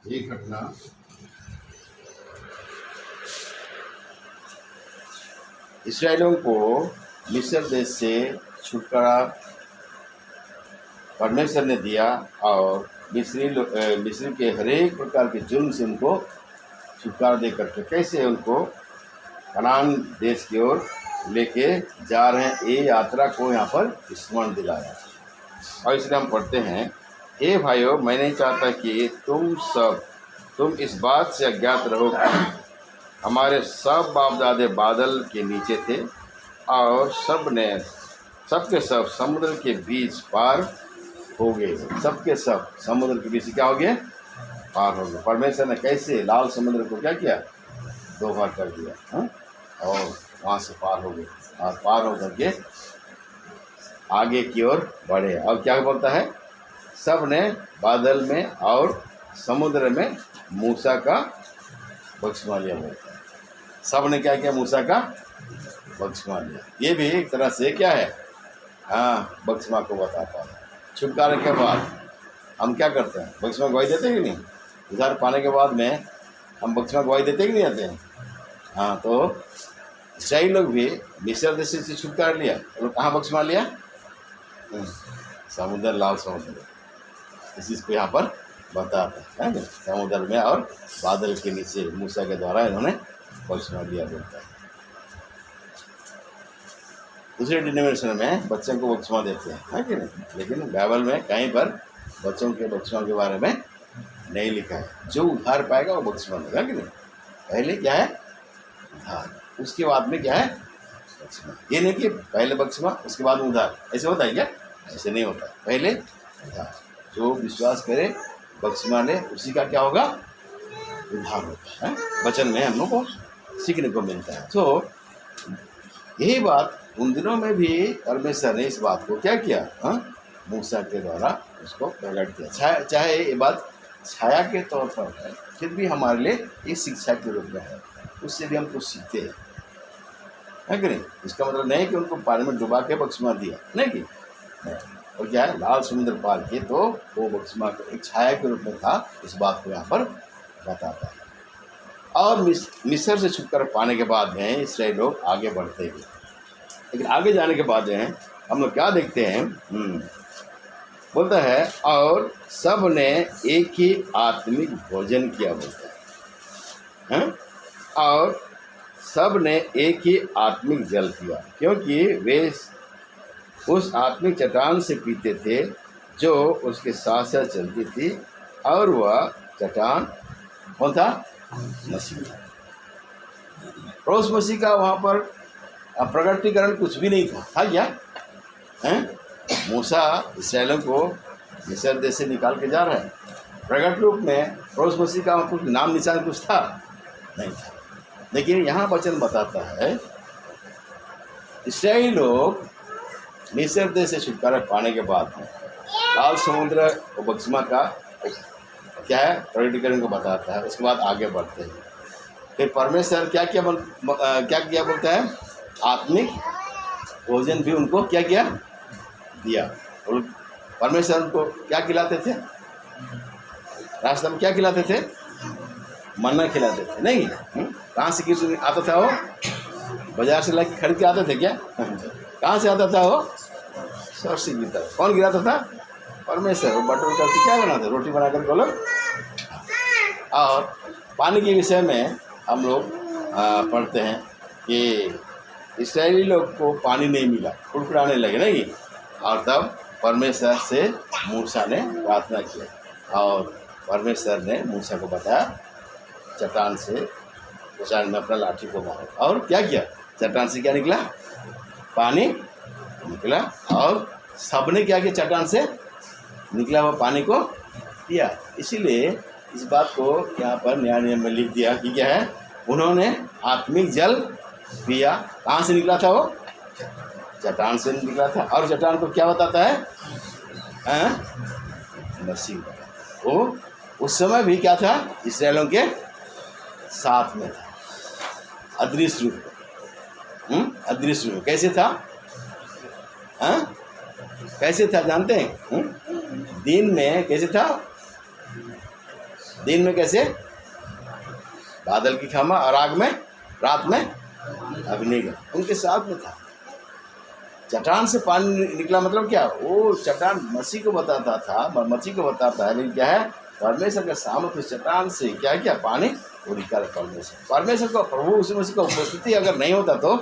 ये घटना इसराइलियों को मिस्र देश से छुटकारा परमेश्वर ने दिया और मिस्र के हरेक प्रकार के जुर्म से उनको छुटकारा दे करके कैसे उनको कनान देश की ओर लेके जा रहे हैं, ये यात्रा को यहाँ पर स्मरण दिलाया। और इसलिए हम पढ़ते हैं, हे भाइयों, मैं नहीं चाहता कि तुम इस बात से अज्ञात रहो कि हमारे सब बाप दादे बादल के नीचे थे और सबके सब समुद्र के बीच पार हो गए। सबके सब समुद्र के बीच क्या हो गए? पार हो गए। परमेश्वर ने कैसे लाल समुद्र को क्या किया? दो भाग कर दिया, हाँ? और वहाँ से पार हो गए और पार हो करके आगे की ओर बढ़े। और क्या बोलता है? सब ने बादल में और समुद्र में मूसा का बपतिस्मा लिया। बोलता है सब ने क्या किया? मूसा का बपतिस्मा लिया। ये भी एक तरह से क्या है? हाँ, बपतिस्मा को बताता है। छुटकारे के बाद हम क्या करते हैं? बपतिस्मा गवाही देते हैं कि नहीं? उधार पाने के बाद में हम बपतिस्मा गवाही देते कि नहीं आते हैं? हाँ, तो इसराइल लोग भी मिस्र देश से छुटकारा लिया। और कहाँ बपतिस्मा लिया? समुद्र, लाल समुद्र। इस चीज़ को यहाँ पर बताता है, समुद्र में और बादल के नीचे मूसा के द्वारा इन्होंने बपतिस्मा लिया। बोलता है दूसरे डिनोमिनेशन में बच्चों को बपतिस्मा देते हैं, है कि नहीं? लेकिन बाइबल में कहीं पर बच्चों के बपतिस्मा के बारे में नहीं लिखा है। जो उधार पाएगा वो बपतिस्मा लेगा, कि नहीं? पहले क्या है? उधार, उसके बाद में क्या है? बपतिस्मा। ये नहीं कि पहले बपतिस्मा उसके बाद उधार, ऐसे होता है क्या? ऐसे नहीं होता। पहले उधार। जो विश्वास करे बपतिस्मा ले, उसी का क्या होगा? उधार होता है। वचन में हम लोग को सीखने को मिलता है। तो यही बात उन दिनों में भी परमेश्वर ने इस बात को क्या किया? हाँ, मूसा के द्वारा उसको प्रकट किया। चाहे ये बात छाया के तौर पर है, फिर भी हमारे लिए एक शिक्षा के रूप में है। उससे भी हम कुछ सीखते हैं, है कि नहीं? इसका मतलब नहीं कि उनको पानी में डुबा के बपतिस्मा दिया, नहीं कि नहीं। और क्या है? लाल समुद्र पार के तो वो बपतिस्मा एक छाया के रूप में था। इस बात को यहाँ पर बताता है। और मिस्र से छुटकारा पाने के बाद में इसराइल लोग आगे बढ़ते गए। लेकिन आगे जाने के बाद जो है हम लोग क्या देखते हैं? बोलता है, और सब ने एक ही आत्मिक भोजन किया। बोलता है, हैं? और सब ने एक ही आत्मिक जल पिया, क्योंकि वे उस आत्मिक चट्टान से पीते थे जो उसके साथ साथ चलती थी। और वह चट्टान कौन था? मसीह। रोज मसीह का वहाँ पर प्रकटीकरण कुछ भी नहीं था क्या? हैं? मूसा इसराइलियों को मिस्र देश से निकाल के जा रहा है। प्रकट रूप में रोज मसीह का कुछ नाम निशान कुछ था? नहीं था। लेकिन यहाँ वचन बताता है, इसराइली लोग मिस्र देश से छुटकारा पाने के बाद में लाल समुद्र और बपतिस्मा का क्या है? प्रकटीकरण को बताता है। उसके बाद आगे बढ़ते हैं। फिर परमेश्वर क्या किया बोलता है? आत्मिक भोजन भी उनको क्या किया? दिया। और परमेश्वर उनको क्या खिलाते थे? रास्ते में क्या खिलाते थे? मन्ना खिलाते थे, नहीं? कहाँ से किस आता था वो? बाजार से लाके खरीद के आते थे क्या? कहाँ से आता था वो? स्वर्ग से गिरता। कौन गिराता था? परमेश्वर। बटर करके क्या बनाते? रोटी बनाकर बोलो। और पानी के विषय में हम लोग पढ़ते हैं कि इसराइली लोग को पानी नहीं मिला, कुड़कुड़ाने लगे, नहीं? और तब परमेश्वर से मूसा ने प्रार्थना किया और परमेश्वर ने मूसा को बताया, चट्टान में अपना लाठी को मारो। और क्या किया? चट्टान से क्या निकला? पानी निकला। और सबने क्या किया? चट्टान से निकला हुआ पानी को पिया। इसीलिए इस बात को यहाँ पर न्याय नियम में लिख दिया कि क्या है? उन्होंने आत्मिक जल पिया। कहाँ से निकला था वो? चट्टान से निकला था। और चट्टान को क्या बताता है? मसीह। वो उस समय भी क्या था? इसराइलियों के साथ में था, अदृश्य रूप। अदृश्य रूप कैसे था? कैसे था जानते हैं? दिन में कैसे था? दिन में कैसे बादल की खामा और आग में, रात में अग्नि का, उनके साथ में था। चट्टान से पानी निकला मतलब क्या, वो चट्टान मसीह को बताता था, मसीह को बताता है, लेकिन क्या है, परमेश्वर के सामर्थ्य चट्टान से क्या क्या पानी वो निकाले। परमेश्वर को, प्रभु यीशु मसीह का उपस्थिति अगर नहीं होता तो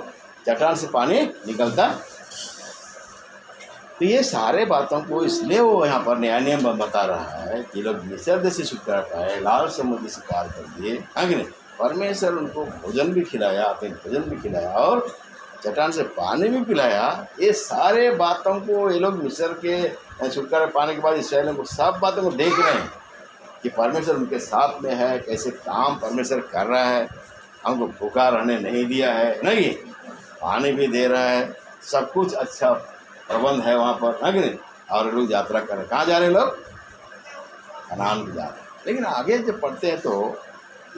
चट्टान से पानी निकलता। तो ये सारे बातों को इसलिए वो यहाँ पर नया नियम बता रहा है कि लोग मिस्र देश से छुटकारा पाए, लाल समुद्र से पार कर दिए, आगे नहीं, परमेश्वर उनको भोजन भी खिलाया, अपने भोजन भी खिलाया और चट्टान से पानी भी पिलाया। ये सारे बातों को ये लोग मिस्र के छुटकारा पाने के बाद इसराइलियों को सब बातों को देख रहे हैं कि परमेश्वर उनके साथ में है, कैसे काम परमेश्वर कर रहा है, हमको भूखा रहने नहीं दिया है, नहीं पानी भी दे रहा है, सब कुछ अच्छा प्रबंध है वहाँ पर, है कि नहीं। और लोग यात्रा कर रहे, कहाँ जा रहे हैं लोग, कनान भी जा रहे हैं। लेकिन आगे जब पढ़ते हैं तो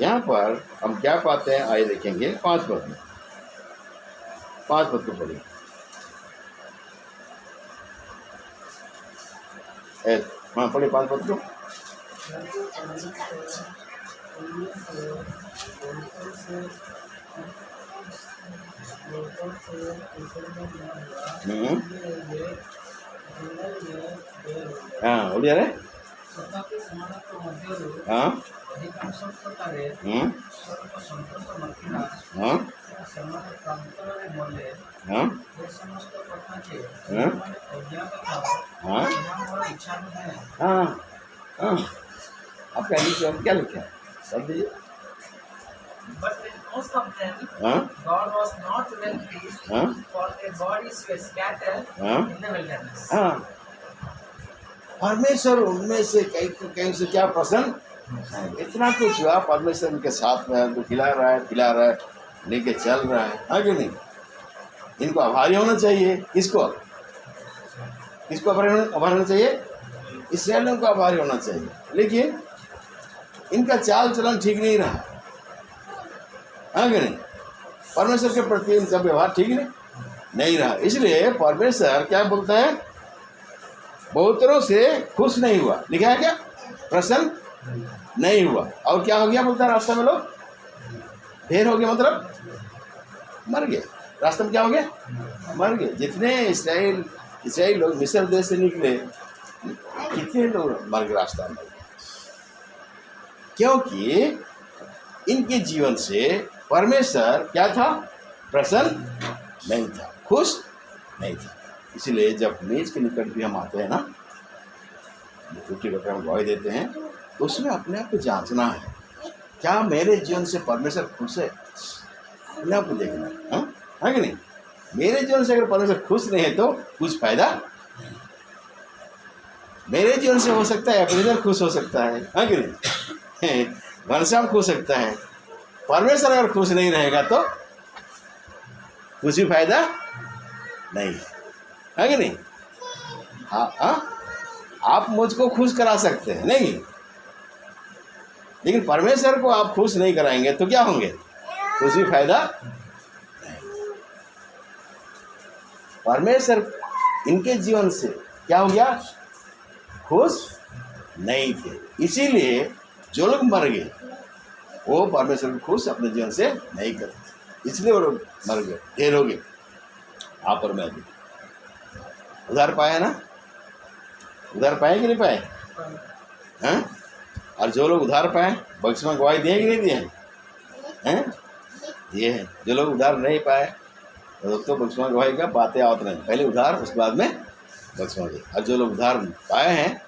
यहाँ पर हम क्या पाते हैं, आइए देखेंगे 5 पद में, 5 पद को पढ़िए। हाँ पढ़िए 5 पद को। हाँ बोलिए रे, हाँ आपका इंग्लिश क्या लिखा है, सब दीजिए। But with most of them, God was not well pleased, for their bodies were scattered in the wilderness. परमेश्वर उनमें से कहीं से क्या प्रसन्न, इतना कुछ हुआ, परमेश्वर उनके साथ में उनको खिला रहा है, लेके चल रहा है, आगे नहीं। इनको आभारी होना चाहिए, किसको आभारी होना चाहिए, इसराइलियों को आभारी होना चाहिए। लेकिन इनका चाल चलन ठीक नहीं रहा, आगे नहीं, परमेश्वर के प्रति इनका व्यवहार ठीक नहीं रहा। इसलिए परमेश्वर क्या बोलता है, बहुतरों से खुश नहीं हुआ, लिखा है क्या, प्रसन्न नहीं हुआ। और क्या हो गया बोलता है, रास्ता में लोग ढेर हो गए, मतलब मर गए। रास्ते में क्या हो गया, मर गए। जितने इसराइल लोग मिस्र देश से निकले, कितने लोग मर गए रास्ता में, क्योंकि इनके जीवन से परमेश्वर क्या था, प्रसन्न नहीं था, खुश नहीं था। इसलिए जब मेज के निकट भी हम आते हैं ना, छुट्टी करके हम गवाही देते हैं, तो उसमें अपने आप को जांचना है, क्या मेरे जीवन से परमेश्वर खुश है, अपने आप को देखना है कि नहीं। मेरे जीवन से अगर परमेश्वर खुश नहीं है तो कुछ फायदा, मेरे जीवन से हो सकता है अपने खुश हो सकता है कि नहीं, घनश्याम खुश सकता है, परमेश्वर अगर खुश नहीं रहेगा तो कुछ भी फायदा नहीं है कि नहीं। आप मुझको खुश करा सकते हैं नहीं, लेकिन परमेश्वर को आप खुश नहीं कराएंगे तो क्या होंगे, कुछ भी फायदा नहीं। परमेश्वर इनके जीवन से क्या हो गया, खुश नहीं थे, इसीलिए जो लोग मर गए वो परमेश्वर को खुश अपने जीवन से नहीं करते, इसलिए वो लोग मर गए, ढेर हो गए। आप और मैं भी उधार पाए ना, उधार पाए कि नहीं पाए, हैं? और जो लोग उधार पाए बक्स में गवाही दिए कि नहीं दिए हैं, दिए हैं। जो लोग उधार नहीं पाए तो बक्स में गवाही का बातें आवत नहीं, पहले उधार उसके बाद में बक्स में गवाही। और जो लोग उधार पाए हैं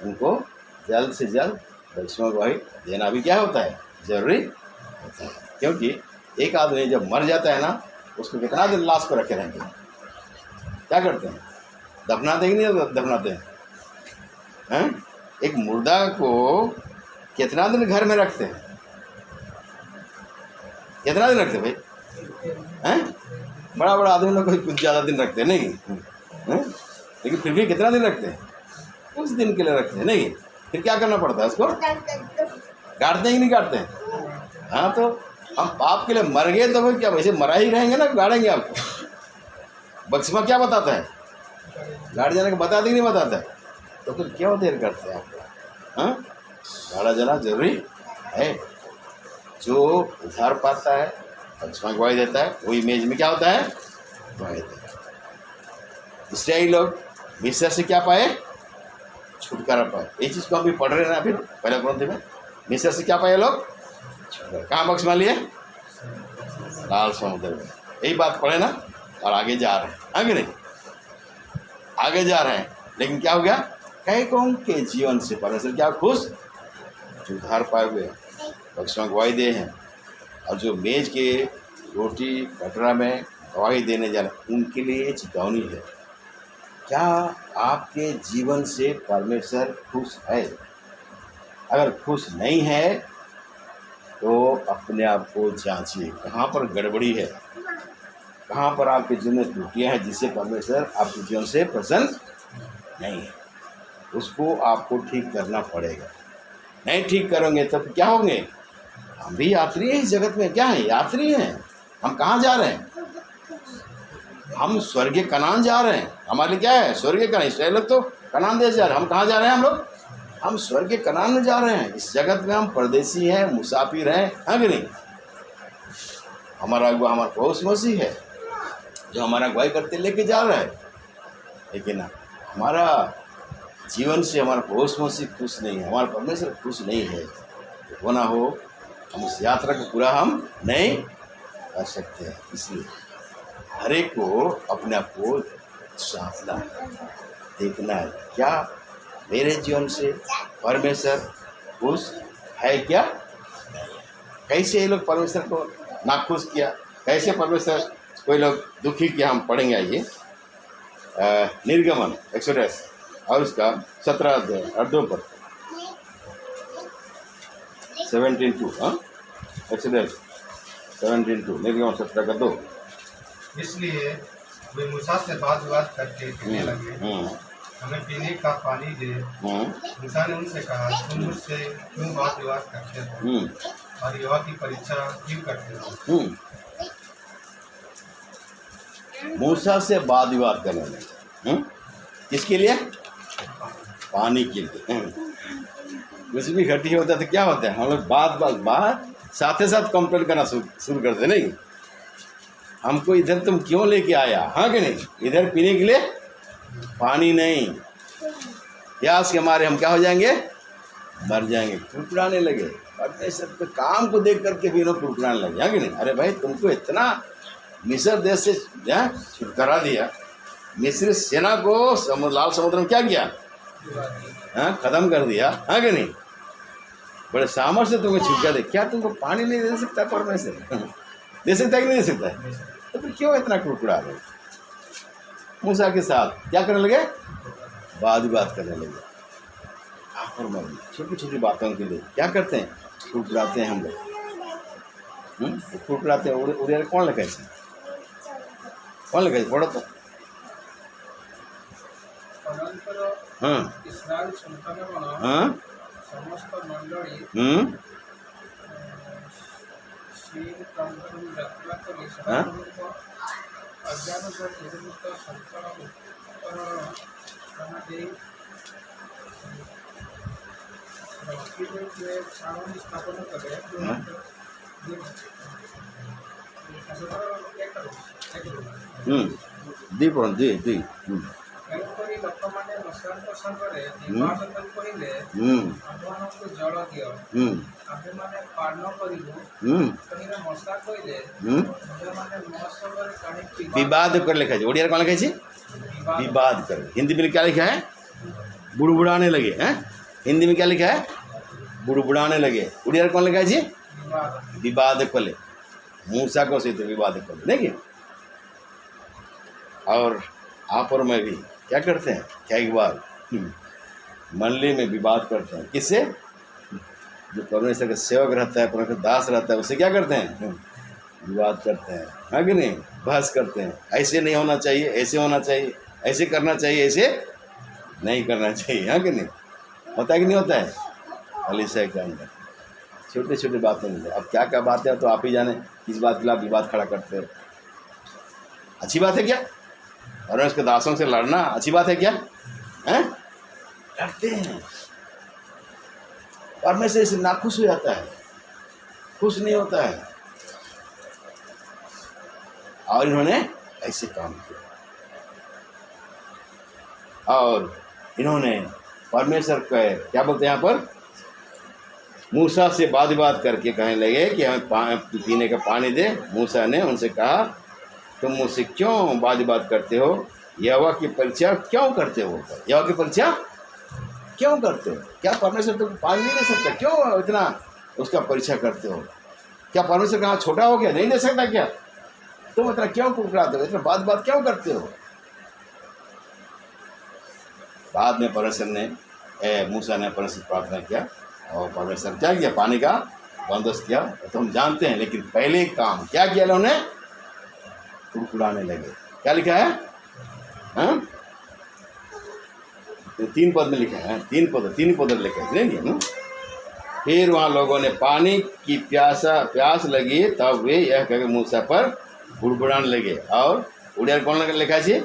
उनको जल्द से जल्द बक्स में गवाही देना भी क्या होता है, जरूरी होता है। क्योंकि एक आदमी जब मर जाता है ना, उसको कितना दिन लाश को रखे रहेंगे, क्या करते हैं, दफनाते ही नहीं दफनाते हैं। एक मुर्दा को कितना दिन घर में रखते हैं, कितना दिन रखते भाई, हैं? बड़ा बड़ा आदमी लोग कुछ ज़्यादा दिन रखते हैं नहीं, लेकिन फिर भी कितना दिन रखते हैं, कुछ दिन के लिए रखते हैं नहीं। फिर क्या करना पड़ता है, उसको गाड़ते हैं कि नहीं गाड़ते हैं। हाँ, तो हम पाप के लिए मर गए तो फिर क्या वैसे मरा ही रहेंगे ना, गाड़ेंगे आपको। बक्समा क्या बताता है, गाड़ जाने को बताते ही नहीं बताता है, तो फिर क्यों देर करते हैं आपको, हाँ, गाड़ा जाना जरूरी है। जो उधार पाता है बचपन में गवाही देता है, वो इमेज में क्या होता है, गवाही देता है। इसलिए ये लोग मिस्र से क्या पाए, छुटकारा पाए। ये चीज़ को हम भी पढ़ रहे हैं ना अभी पहले ग्रंथ में। मिस्र से क्या पाए लोग, छुटकारा। कहाँ बख्शवा लिए, लाल समुद्र में। यही बात पढ़े ना, और आगे जा रहे हैं, आगे नहीं आगे जा रहे हैं। लेकिन क्या हो गया, कैकों के जीवन से परमेश्वर क्या खुश, जो उधार पाए हुए बख्शवा गवाही दे हैं, और जो मेज के रोटी कटरा में गवाही देने जा रहे उनके लिए चेतावनी है। क्या आपके जीवन से परमेश्वर खुश है? अगर खुश नहीं है तो अपने आप को जांचिए, कहाँ पर गड़बड़ी है, कहाँ पर आपके जीवन में त्रुटियाँ हैं जिससे परमेश्वर आपके जीवन से प्रसन्न नहीं है। उसको आपको ठीक करना पड़ेगा। नहीं ठीक करोगे तब क्या होंगे, हम भी यात्री हैं इस जगत में। क्या है, यात्री हैं। हम कहाँ जा रहे हैं, हम स्वर्गीय कनान जा रहे हैं। हमारे लिए क्या है, स्वर्गीय कनान। इसराइल लोग तो कनान देश जा रहे हैं, हम कहाँ जा रहे हैं, हम लोग, हम स्वर्गीय कनान में जा रहे हैं। इस जगत में हम परदेसी हैं, मुसाफिर हैं, है कि नहीं। हमारा अगुआ हमारा प्रभु मसीह है, जो हमारा अगुवाई करते लेके जा रहा है। लेकिन हमारा जीवन से हमारा प्रभु मसीह खुश नहीं है, हमारा परमेश्वर खुश नहीं है। हो ना हो, हम उस यात्रा को पूरा हम नहीं कर सकते हैं। इसलिए हर एक को अपने आप को जांचना है, देखना है, क्या मेरे जीवन से परमेश्वर खुश है क्या। कैसे ये लोग परमेश्वर को नाखुश किया, कैसे परमेश्वर कोई लोग दुखी किया, हम पढ़ेंगे। आइए निर्गमन एक्सोडस और उसका 17 अध्याय 8 पर 17:2। हाँ, एक्सोडस 17:2, निर्गमन 17 का 2। इसलिए वे मूसा से बात करके कहने लगे, हमें पीने का पानी दे। मूसा ने उनसे कहा, तुम मुझसे क्यों बात विवाद करते हो और यहोवा की परीक्षा क्यों करते हो। मूसा से वाद विवाद करने लगे, किसके लिए, पानी के लिए। कुछ भी घटी होता है तो क्या होता है, हम लोग बात साथ ही साथ कंप्लेंट करना शुरू करते नहीं, हमको इधर तुम क्यों लेके आया, हाँ कि नहीं, इधर पीने के लिए पानी नहीं। प्यास के मारे हम क्या हो जाएंगे, मर जाएंगे। कुड़कुड़ाने लगे, परमेश्वर के काम को देख करके भी लोग कुड़कुड़ाने लगे, हाँ कि नहीं। अरे भाई, तुमको इतना मिस्र देश से छुटकारा दिया, मिस्र सेना को लाल समुद्र में क्या किया, हाँ, खत्म कर दिया, हाँ कि नहीं। बड़े सामर्थ्य से तुमको छुटकारा दे, क्या तुमको पानी नहीं दे सकता परमेश्वर, दे सकता है कि नहीं दे सकता है, तो फिर क्यों इतना कुड़कुड़ा रहे। मूसा के साथ क्या करने लगे, वाद विवाद करने लगे। आखिर में छोटी छोटी बातों के लिए क्या करते हैं, कुड़कुड़ाते हैं हम लोग, कुड़कुड़ाते हैं। उड़े कौन लगा इसे, कौन लगा, पढ़ो तो। हाँ हाँ दी पढ़ो दी विवाद कर लिखा है, ओडिया कौन लिखा है, विवाद कर। हिंदी में क्या लिखा है, बुड़बुड़ाने लगे हैं। हिंदी में क्या लिखा है, बुड़बुड़ाने लगे। ओडिया कौन लिखा है जी, विवाद कले। मूसा को से तो विवाद कले, देखिए। और आप और मैं भी क्या करते हैं, क्या एक बार मंडली में विवाद करते हैं, किससे, जो परमेश्वर का सेवक रहता है, परमेश्वर दास रहता है, उससे क्या करते हैं, विवाद करते हैं, हाँ कि नहीं, बहस करते हैं। ऐसे नहीं होना चाहिए, ऐसे होना चाहिए, ऐसे करना चाहिए, ऐसे नहीं करना चाहिए, हाँ कि नहीं। होता है कि नहीं होता है, हलीसा के अंदर छोटे छोटे बातें मिले। अब क्या क्या बातें हैं तो आप ही जाने, किस बात के खिलाफ विवाद खड़ा करते हो। अच्छी बात है क्या, और उसके दासों से लड़ना अच्छी बात है क्या, हैं, लड़ते हैं, परमेश्वर इससे नाखुश हो जाता है। खुश नहीं होता है। और इन्होंने ऐसे काम किया और इन्होंने परमेश्वर को क्या बोलते हैं यहाँ पर, मूसा से वाद विवाद करके कहने लगे कि हमें पीने का पानी दे। मूसा ने उनसे कहा, तुम मुझसे क्यों वाद विवाद करते हो, यहोवा की परीक्षा क्यों करते हो, यहोवा की परीक्षा क्यों करते हो? क्या परमेश्वर तुम पानी नहीं दे सकता? क्यों इतना उसका परीक्षा करते हो? क्या परमेश्वर कहाँ छोटा हो गया, नहीं दे सकता क्या? तुम इतना क्यों कुकराते हो, इतना बात क्यों करते हो? बाद में परमेश्वर ने मूसा ने परमेश्वर प्रार्थना किया और परमेश्वर क्या किया, पानी का बंदोबस्त किया। तो हम जानते हैं, लेकिन पहले काम क्या किया उन्होंने, कुड़कुड़ाने लगे। क्या लिखा है? हाँ, तो 3 पद में लिखा है, 3 पद लिखा है नहीं। फिर वहाँ लोगों ने पानी की प्यास लगी, तब वे यह कहकर मूसा पर गुड़गुड़ाने लगे। और उड़िया कौन लिखा है?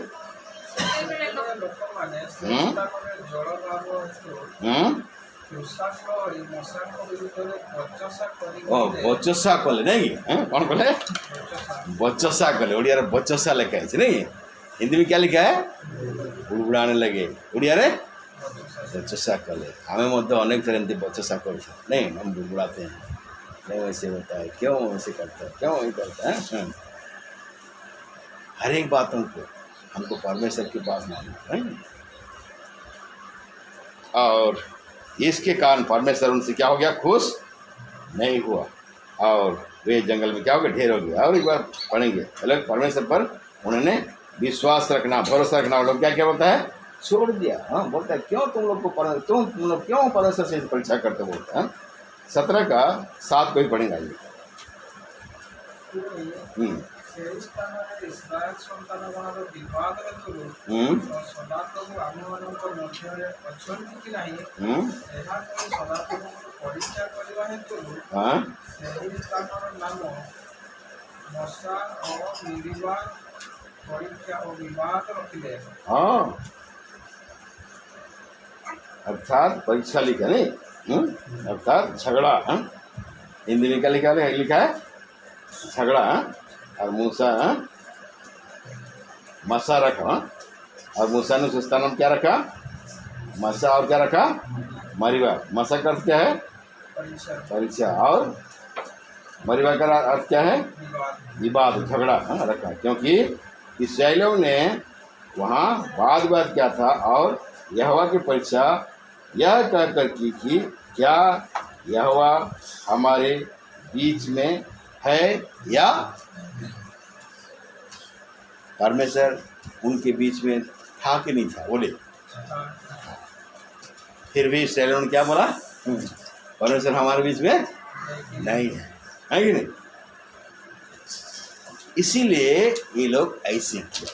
बचसा कले नहीं, कौन कले? बचसा कले, उड़िया बचसा लिखा है नहीं। हिंदी में क्या लिखा है? गुड़गुड़ाने लगे। उड़िया रे बचसा कले। हमें मतलब अनेक तरह एमती बचसा कर नहीं, हम गुड़गुड़ाते हैं, नहीं वैसे होता है, क्यों वैसे करता है, क्यों वही करता है। हर एक बात हमको परमेश्वर के पास मानना है। और इसके कारण परमेश्वर उनसे क्या हो गया, खुश नहीं हुआ और वे जंगल में क्या हो गया, ढेर हो गया। और एक बार पढ़ेंगे, अलग परमेश्वर पर उन्होंने विश्वास रखना, भरोसा रखना, वो लोग क्या क्या बोलता है, छोड़ दिया। हाँ, बोलता है क्यों तुम लोग क्यों परमेश्वर से परीक्षा करते, बोलता है। 17 का 7 को ही पढ़ेंगे आइए। हाँ, अर्थात परीक्षा लिखा नहीं, अर्थात झगड़ा। हिंदी में क्या लिखा है झगड़ा। और मूसा मसा रखा। और मूसा ने उसका नाम क्या रखा, मसा, और क्या रखा, मरीबा। मसा का अर्थ क्या है, परीक्षा, और मरीबा का अर्थ क्या है, विवाद, झगड़ा रखा। क्योंकि इस्राएलियों ने वहाँ वाद विवाद किया था और यहोवा की परीक्षा यह कहकर की कि क्या यहोवा हमारे बीच में है या परमेश्वर उनके बीच में था कि नहीं था, बोले। फिर भी इस्राएलियों ने क्या बोला, परमेश्वर हमारे बीच में नहीं है कि नहीं। इसीलिए ये लोग ऐसे किया,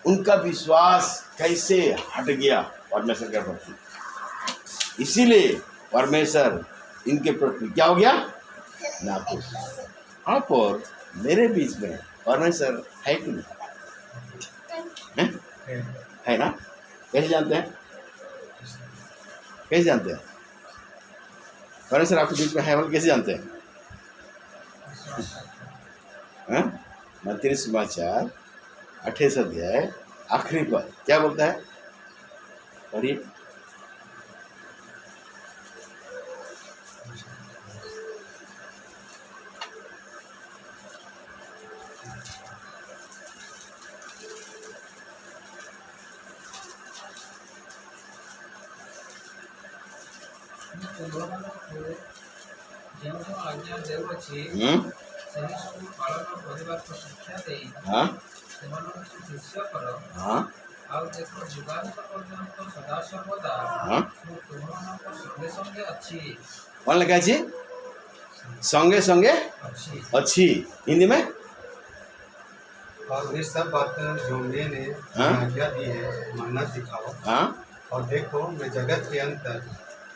उनका विश्वास कैसे हट गया परमेश्वर के प्रति। इसीलिए परमेश्वर इनके प्रति क्या हो गया, नाखुश। आप और मेरे बीच में परमेश्वर है कि नहीं, है ना? कैसे जानते हैं, कैसे जानते हैं परमेश्वर आपके बीच में है, बोल कैसे जानते हैं? मत्ती समाचार 28 अध्याय आखिरी पद क्या बोलता है, पढ़िए। कौन लिखा है, संगे संगे अच्छी, हिंदी में। और ये सब बातें जो मैंने आज्ञा दी है मानना सिखाओ। और देखो मैं जगत के अंत तक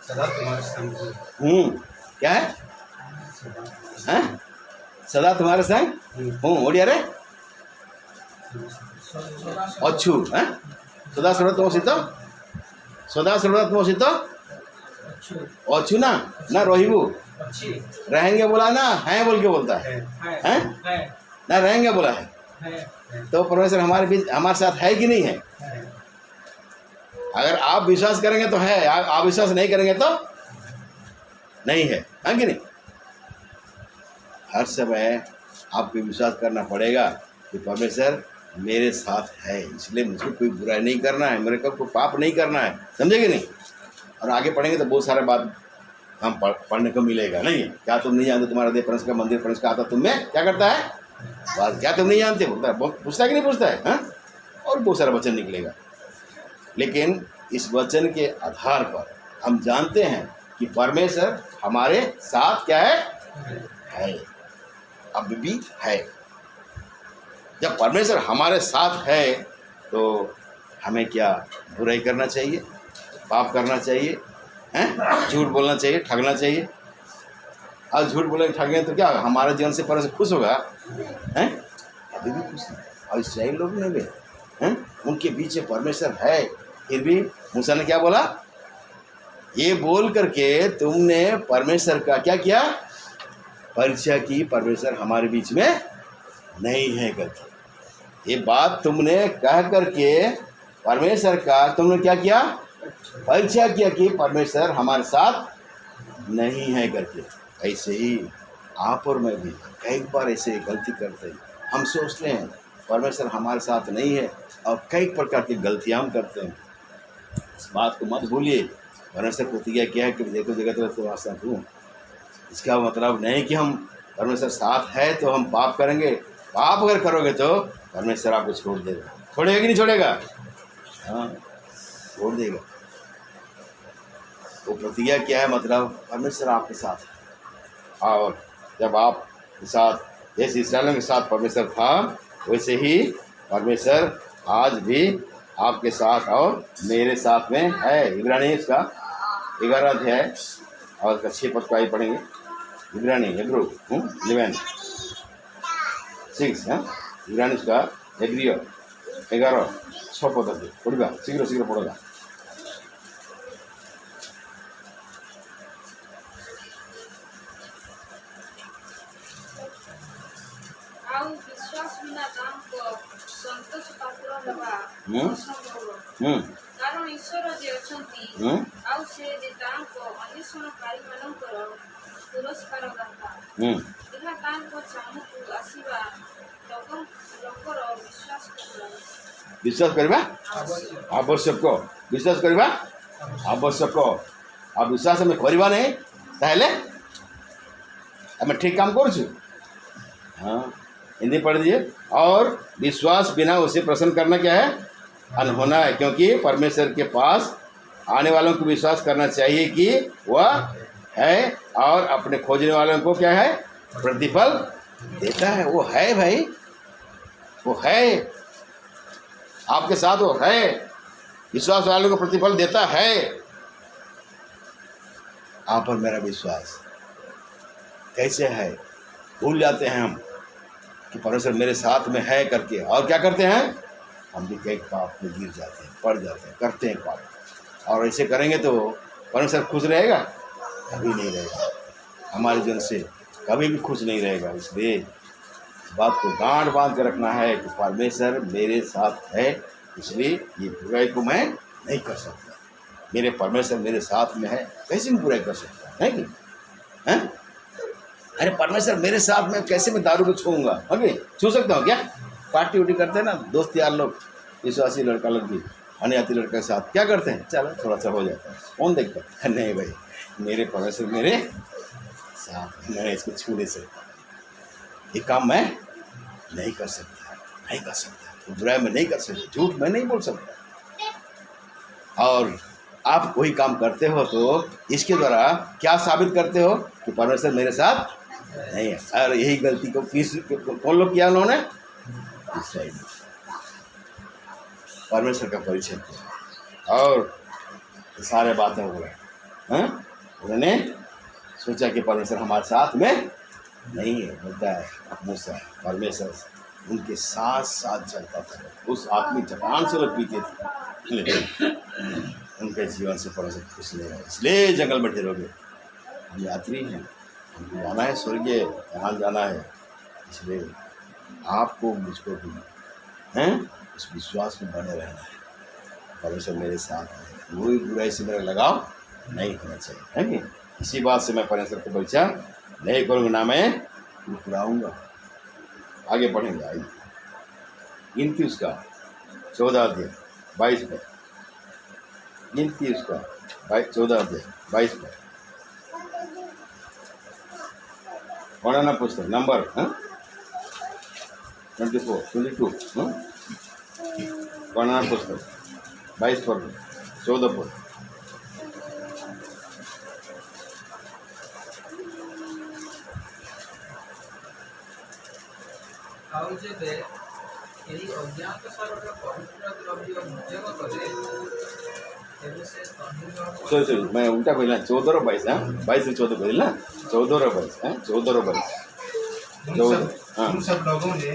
सदा तुम्हारे संग हूँ। क्या है, सदा तुम्हारे संग हूँ। ओडिया रे अच्छू, सदा सर्वदा तुम सहित अच्छू ना रहिबू, अच्छी रहेंगे बोला ना, हैं बोल के बोलता है, है है हैं ना, रहेंगे बोला है। तो परमेश्वर हमारे बीच हमारे साथ है कि नहीं है? अगर आप विश्वास करेंगे तो है, आप विश्वास नहीं करेंगे तो नहीं है कि नहीं? हर समय आपको विश्वास करना पड़ेगा कि परमेश्वर मेरे साथ है, इसलिए मुझे कोई बुराई नहीं करना है, मेरे को कोई पाप नहीं करना है, समझे कि नहीं? और आगे पढ़ेंगे तो बहुत सारे बात हम पढ़ने को मिलेगा। नहीं क्या तुम नहीं जानते तुम्हारा देह परमेश्वर का मंदिर, परमेश्वर का आता तुम में क्या करता है? बात क्या तुम नहीं जानते? बोलता है, पूछता है कि नहीं पूछता है? हाँ, और बहुत सारा वचन निकलेगा। लेकिन इस वचन के आधार पर हम जानते हैं कि परमेश्वर हमारे साथ क्या है, अब भी है। जब परमेश्वर हमारे साथ है तो हमें क्या बुराई करना चाहिए, पाप करना चाहिए, हैं, झूठ बोलना चाहिए, ठगना चाहिए? आज झूठ बोले ठगें तो क्या हमारे जीवन से परमेश्वर खुश होगा? हैं, अभी भी खुश नहीं। और इसराइल लोग नहीं भी हैं, उनके बीच में परमेश्वर है, फिर भी मूसा ने क्या बोला? ये बोल करके तुमने परमेश्वर का क्या किया? परीक्षा की, परमेश्वर हमारे बीच में नहीं है करके। ये बात तुमने कह करके परमेश्वर का तुमने क्या किया? परीक्षा किया कि परमेश्वर हमारे साथ नहीं है करके। ऐसे ही आप और मैं भी कई बार ऐसे गलती करते हैं। हम सोचते हैं परमेश्वर हमारे साथ नहीं है और कई प्रकार की गलतियां हम करते हैं। इस बात को मत भूलिए। परमेश्वर प्रतिज्ञा किया है कि देखो जगत में तुम्हारे साथ हूँ। इसका मतलब नहीं कि हम परमेश्वर साथ है तो हम पाप करेंगे। पाप अगर करोगे तो परमेश्वर आपको छोड़ देगा। छोड़ेगा कि नहीं छोड़ेगा? हाँ, छोड़ देगा। वो प्रतिज्ञा क्या है? मतलब परमेश्वर आपके साथ है। और जब आप के साथ जैसे इस्राएलियों के साथ परमेश्वर था, वैसे ही परमेश्वर आज भी आपके साथ और मेरे साथ में है। इब्रानी इसका 11 अध्याय और उसका 6 पद को आई पढ़ेंगे। इब्रानी हेब्रू 11:6 इब्रानी इसका हेब्रियो 11:6 पद ଅଛି ପଢ଼ିବା ଶୀଘ୍ର ଶୀଘ୍ର ପଢ଼ିବା। ଆଉ ବିଶ୍ୱାସ ବିନା ତାଙ୍କ ସନ୍ତୋଷ ପାତ୍ର ହେବା ଅସମ୍ଭବ। କାରଣ ଈଶ୍ୱର ଯେ ଅଛନ୍ତି ଆଉ ସେ ଯେ ତାଙ୍କ ଅନ୍ୱେଷଣକାରୀମାନଙ୍କର ପୁରସ୍କାରଦାତା। ଏହା ତାଙ୍କ ସାମ୍ନାକୁ ଆସିବା ଲୋକର विश्वास करवा आवश्यक। विश्वास करवा आवश्यक। आ विश्वास आम करवा नहीं ताहले आम ठीक काम करूँ। हाँ, हिंदी पढ़ दीजिए। और विश्वास बिना उसे प्रसन्न करना क्या है? अनहोना है। क्योंकि परमेश्वर के पास आने वालों को विश्वास करना चाहिए कि वह है और अपने खोजने वालों को क्या है? प्रतिफल देता है। वो है भाई, वो है आपके साथ, वो है। विश्वास वालों को प्रतिफल देता है। आप पर मेरा विश्वास कैसे है? भूल जाते हैं हम कि परमेश्वर मेरे साथ में है करके, और क्या करते हैं? हम भी कई पाप में गिर जाते हैं, पड़ जाते हैं, करते हैं पाप। और ऐसे करेंगे तो परमेश्वर खुश रहेगा? कभी नहीं रहेगा। हमारे जन से कभी भी खुश नहीं रहेगा। इसलिए बात को गांठ बांध कर रखना है कि परमेश्वर मेरे साथ है, इसलिए ये बुराई को मैं नहीं कर सकता। मेरे परमेश्वर मेरे साथ में है, कैसे मैं बुराई कर सकता है कि? हैं? अरे परमेश्वर मेरे साथ में, कैसे मैं दारू को छूऊंगा? ओके, छू सकता हूँ क्या? पार्टी उटी करते हैं ना दोस्त यार लोग, विश्वासी लड़का लड़की अनियाती लड़के के साथ क्या करते हैं? चलो थोड़ा सा हो जाता है, कौन देखता है? नहीं भाई, मेरे परमेश्वर मेरे साथ, मैं इसको छू नहीं सकता। ये काम मैं नहीं कर सकता, नहीं कर सकता। बुराई में नहीं कर सकता, झूठ मैं नहीं बोल सकता। और आप कोई काम करते हो तो इसके द्वारा क्या साबित करते हो? कि परमेश्वर मेरे साथ नहीं है। और यही गलती को कौन लोग किया? उन्होंने इस्राएल परमेश्वर का परिचय किया और सारे बातें हो गए। उन्होंने सोचा कि परमेश्वर हमारे साथ में नहीं है। होता है मूसा, परमेश्वर उनके साथ साथ चलता था। उस आत्मिक चट्टान से लोग पीते थे, लेकिन उनके जीवन से परमेश्वर खुश नहीं है। इसलिए जंगल में ठहरोगे। हम यात्री हैं, हमको जाना है स्वर्गीय, यहाँ जाना है, इसलिए आपको मुझको भी हैं उस विश्वास में बने रहना है। परमेश्वर मेरे साथ है, वही बुराई से मेरा लगाव नहीं होना चाहिए, है कि? इसी बात से मैं परमेश्वर को परीक्षा नहीं करूँगा, ना मैं मुस्कुराऊँगा। आगे बढ़ेंगे, आइए। गिनती उसका 14 अध्याय 22 पर, गिनती उसका 14 अध्याय 22 पर, पढ़ाना पुस्तक नंबर 22 पढ़ाना पुस्तक 22 पर 14 पर। ଆଉ ଯେବେ ଏହି ଅଜ୍ଞାତ ସାରର ପବିତ୍ର ଦ୍ରବ୍ୟ ଭୋଜନ କରେ ତେବେ ସେ सॉरी मैं उल्टा बोला, 14 और 22, 22 से 14 बोल ना, 14 और 22, 14 और 22। उन सब लोगों ने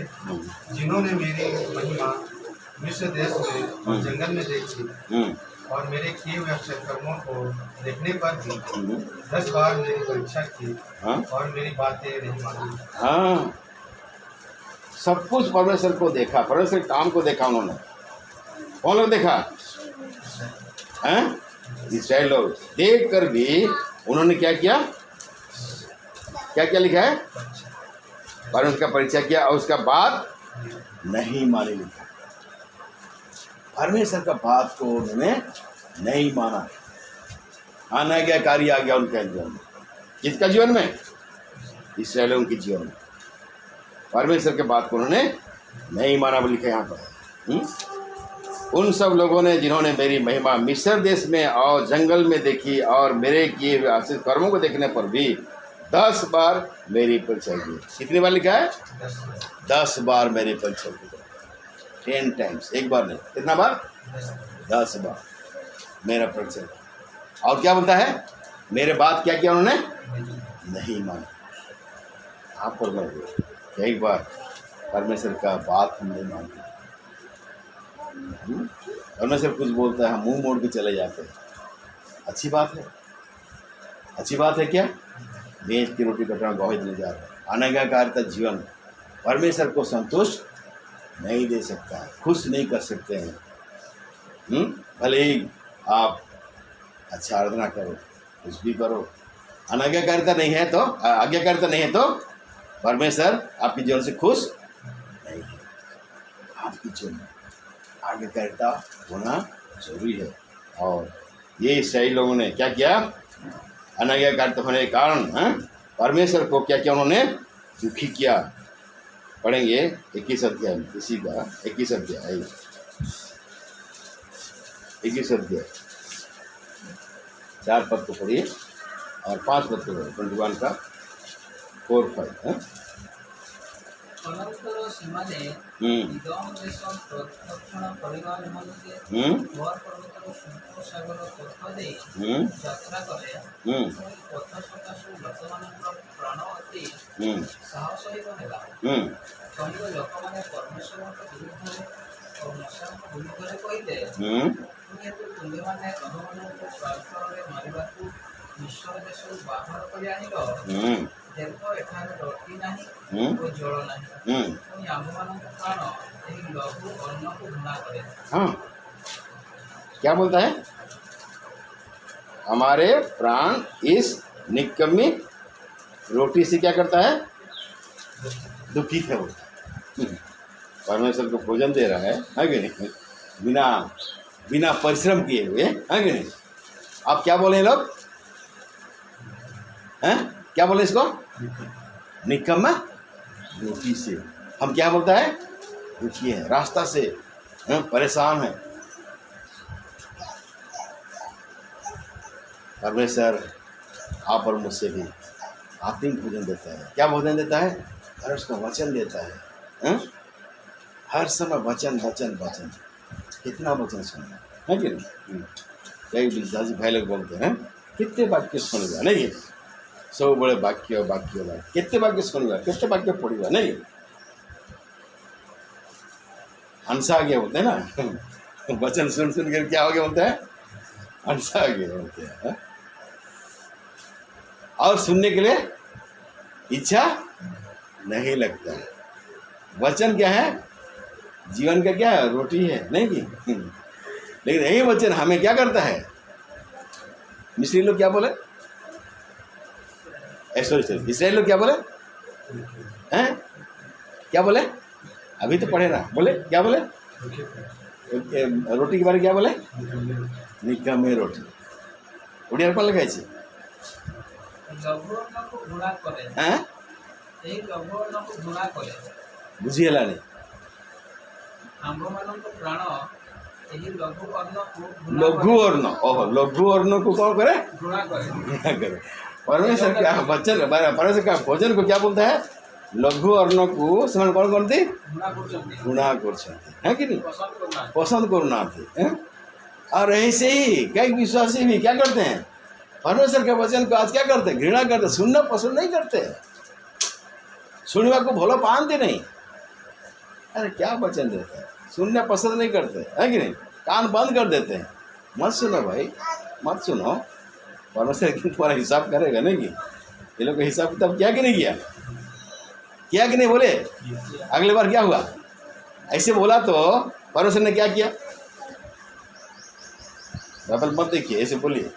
जिन्होंने मेरी महिमा मिस्र देश में और जंगल में देखी और मेरे किए हुए अक्षय कर्मों को देखने पर भी 10 बार मेरी परीक्षा की और मेरी बातें नहीं मानी। हाँ, सब कुछ परमेश्वर को देखा, परमेश्वर के काम को देखा उन्होंने। कौन लोग देखा? हैं? इस्राएल लोग देख कर भी उन्होंने क्या किया? क्या क्या लिखा है? परमेश्वर का परिचय किया और उसका बात नहीं माने लिखा। परमेश्वर का बात को उन्होंने नहीं माना, अनाज्ञाकारी आ गया उनके जीवन में। किसका जीवन में? इस्राएलियों के जीवन में परमेश्वर के बात को उन्होंने नहीं माना, बोल लिखा यहाँ पर। उन सब लोगों ने जिन्होंने मेरी महिमा मिस्र देश में और जंगल में देखी और मेरे किए हुए आशीष कर्मों को देखने पर भी 10 बार मेरी परीक्षा की। कितनी बार लिखा है? 10 बार मेरी परीक्षा की। 10 टाइम्स, एक बार नहीं, कितना बार? 10 बार मेरा परीक्षा। और क्या बोलता है? मेरे बात क्या किया उन्होंने? नहीं माना। आप पर एक बार परमेश्वर का बात हम नहीं मानते। परमेश्वर कुछ बोलता है, हम मुंह मोड़ के चले जाते हैं। अच्छी बात है, अच्छी बात है क्या? मेज की रोटी कटना गवाही देने जा रहा है। अनाज्ञाकारिता जीवन परमेश्वर को संतुष्ट नहीं दे सकता है, खुश नहीं कर सकते हैं। भले ही आप अच्छा आराधना करो, कुछ भी करो, अनाज्ञाकारिता नहीं है तो, आज्ञाकारिता नहीं है तो परमेश्वर आपके जीवन से खुश नहीं है। आपके जीवन में आज्ञाकारिता होना जरूरी है। और ये सही लोगों ने क्या किया? अनाज्ञाकारिता होने के कारण परमेश्वर को क्या किया? उन्होंने दुखी किया। पढ़ेंगे 21 अध्याय में, इसी का 21 अध्याय 4 पद को पढ़िए और 5 पद को पढ़िए, 21 का 4-5। ଅନନ୍ତର ସେମାନେ ଇଦୋମ ଦେଶ ପ୍ରଦକ୍ଷିଣ କରିବା ନିମନ୍ତେ ଗୋର୍ ପର୍ବତର ଶୁଷ୍କ ସାଗର ପଥ ଦେଇ ଯାତ୍ରା କଲେ। ପଥ ସକାଶୁ ଲୋକମାନଙ୍କର ପ୍ରାଣ ଅତି ସାହସହିତ ହେଲା। ତମର ଲୋକମାନେ ପରମେଶ୍ୱରଙ୍କ ବିରୁଦ୍ଧରେ ଓ ମୂଷାଙ୍କ ବିରୁଦ୍ଧରେ କହିଲେ, ଯେହେତୁ ତୁମେମାନେ ଆମମାନଙ୍କୁ କାଳକ୍ରମରେ ମାରିବାକୁ ମିଶ୍ର ଦେଶରୁ ବାହାର କରି ଆଣିଲ, ଦେଖ ଏଠାରେ ରୋଟି ନାହିଁ ଓ ଜଳ ନାହିଁ, ପୁଣି ଆମମାନଙ୍କ ପ୍ରାଣ ଏହି ଲଘୁ ଅନ୍ନକୁ ଘୃଣା କରେ। हाँ, क्या बोलता है? हमारे प्राण इस निकम्मी रोटी से क्या करता है? दुखित है वो। परमेश्वर को भोजन दे रहा है कि नहीं? बिना परिश्रम किए हुए, है कि नहीं? आप क्या बोले लोग? हैं? क्या बोले इसको? निकम्मा रोटी से। हम क्या बोलता है? दुखी है, रास्ता से परेशान है। परमेश्वर आप और मुझसे भी आत्मिक भोजन देता है। क्या भोजन देता है? हर उसका वचन देता है। हर समय वचन वचन वचन। कितना वचन सुनना है कि नहीं? कई विद्यार्थी भाई लोग बोलते हैं कितने वाक्य सुनेगा नहीं, सब बड़े वाक्य कितने वाक्य सुनेगा, कितने वाक्य पढ़ेगा नहीं। हंसा आ गया बोलते हैं ना, वचन सुन कर क्या हो गया बोलते हैं? हंसा आ गया बोलते हैं। और सुनने के लिए इच्छा नहीं लगता है। वचन क्या है? जीवन का क्या है? रोटी है, नहीं कि? लेकिन यही वचन हमें क्या करता है? मिस्री लोग क्या बोले? सॉरी, इसराइल लोग क्या बोले हैं? क्या बोले? अभी तो पढ़े ना, बोले क्या बोले? रोटी के बारे में क्या बोले? निकम्मे रोटी। ओडिया कौन लगाई? ଲଘୁଅର୍ଣ୍ଣକୁ ଘୃଣା କରେ हाँ ଏହି ଲଘୁଅର୍ଣ୍ଣକୁ ଘୃଣା କରେ ବୁଝିହେଲାନି। ଆମ୍ଭମାନଙ୍କ ପ୍ରାଣ ଏହି ଲଘୁଅର୍ଣ୍ଣକୁ लघु अर्ण, ओहो, लघु अर्ण को कौन करे? ଘୃଣା କରେ क्या करे? परमेश्वर क्या वचन, परमेश्वर का भोजन को क्या बोलता है? लघु अर्ण को ସେମାନେ कौन करती? ଘୃଣା କରୁଛନ୍ତି घृणा करते हैं कि नहीं? ପସନ୍ଦ କରୁନାହାନ୍ତି। पसंद करना थे हैं? और ऐसे ही कई विश्वासी भी क्या करते हैं? परमेश्वर के वचन को आज क्या करते हैं? घृणा करते, सुनना पसंद नहीं करते, सुनने को भलो पाते नहीं। अरे क्या वचन देते हैं? सुनना पसंद नहीं करते, है कि नहीं? कान बंद कर देते हैं। मत सुनो भाई, मत सुनो। परमेश्वर तुम्हारा हिसाब करेगा नहीं कि? ये लोग का हिसाब किताब किया कि नहीं किया? किया कि नहीं बोले? अगले बार क्या हुआ? ऐसे बोला तो परमेश्वर ने क्या किया? बाइबल मत देखिए, ऐसे बोलिए।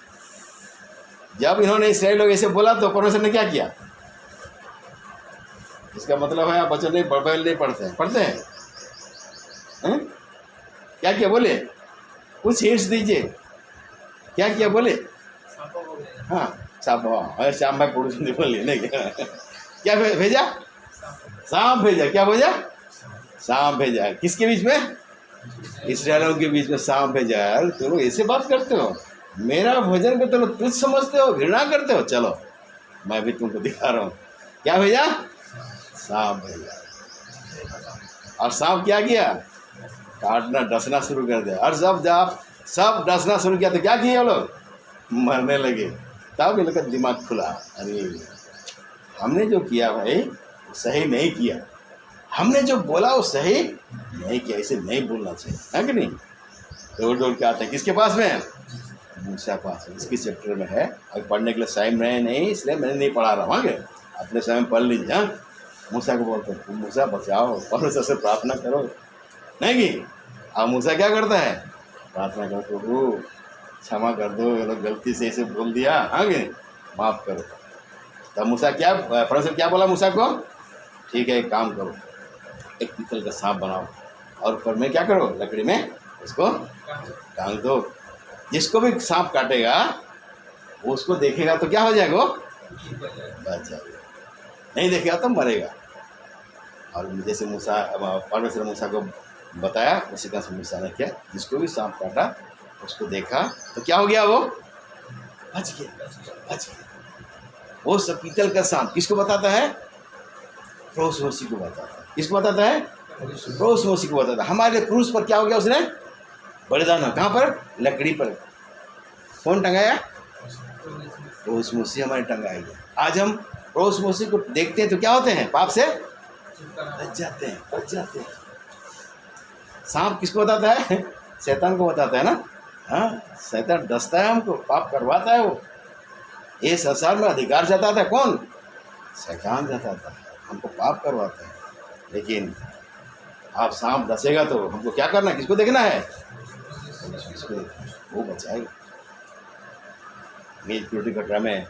जब इन्होंने इसराइल लोग ऐसे बोला तो परमेश्वर ने क्या किया? इसका मतलब है आप वचन नहीं बाइबल नहीं पढ़ते हैं, पढ़ते हैं? हैं? क्या किया बोले? कुछ हिंट्स दीजिए, क्या किया बोले? हाँ सांप, हाँ श्याम भाई पुरुष ने बोलिए नहीं क्या भेजा? सांप भेजा। क्या भेजा? सांप भेजा। किसके बीच में? इसराइलों के बीच में सांप भेजा। यार तुम लोग ऐसे बात करते हो? मेरा भोजन को तुम लोग तुच्छ समझते हो, घृणा करते हो। चलो मैं भी तुमको दिखा रहा हूँ। क्या भेजा? सांप भेजा। और सांप क्या किया? काटना डसना शुरू कर दिया। और सब डसना शुरू किया तो क्या किए वो लोग? मरने लगे। तब इनका दिमाग खुला, अरे हमने जो किया भाई वो सही नहीं किया, हमने जो बोला वो सही नहीं किया, ऐसे नहीं बोलना चाहिए, है कि नहीं? दौड़ के आते हैं किसके पास में? मूसा पास में। इसकी चैप्टर में है। अभी पढ़ने के लिए टाइम रहे नहीं, इसलिए मैंने नहीं पढ़ा रहा हूँ। आगे अपने समय पढ़ लीजिए। हाँ मूसा को बोलते हैं मूसा बचाओ, परमेश्वर से प्रार्थना करो, नहीं कि? अब मूसा क्या करता है? प्रार्थना करो, प्रभु क्षमा कर दो, ये लोग गलती से ऐसे बोल दिया, आगे माफ़ करो। तब मूसा क्या, परमेश्वर क्या बोला मूसा को? ठीक है एक काम करो, एक पीतल का सांप बनाओ और ऊपर में क्या करो? लकड़ी में उसको टांग दो। जिसको भी सांप काटेगा वो उसको देखेगा तो क्या हो जाएगा? वो बच जाएगा, नहीं देखेगा तो मरेगा। और जैसे मूसा, परमेश्वर मूसा को बताया उसी तरह से मूसा ने किया। जिसको भी सांप काटा उसको देखा तो क्या हो गया? वो बच गया। वो सब पीतल का सांप किसको बताता है? क्रूस मसीह को बताता है। किसको बताता है? क्रूस मसीह को बताता है। हमारे क्रूस पर क्या हो गया? उसने बलिदान। कहाँ पर? लकड़ी पर। कौन टंगाया? क्रूस मसीह हमारे टंगाया गया। आज हम क्रूस मसीह को देखते हैं तो क्या होते हैं? पाप से बच जाते हैं। सांप किसको बताता है? शैतान को बताता है ना। हाँ शैतान डसता है हमको, पाप करवाता है। वो ये संसार में अधिकार जताता है कौन? शैतान जताता है, हमको पाप करवाता है। लेकिन आप सांप डसेगा तो हमको क्या करना? किसको देखना है? वो बचाएगा। मेज प्योरिटी कटरा में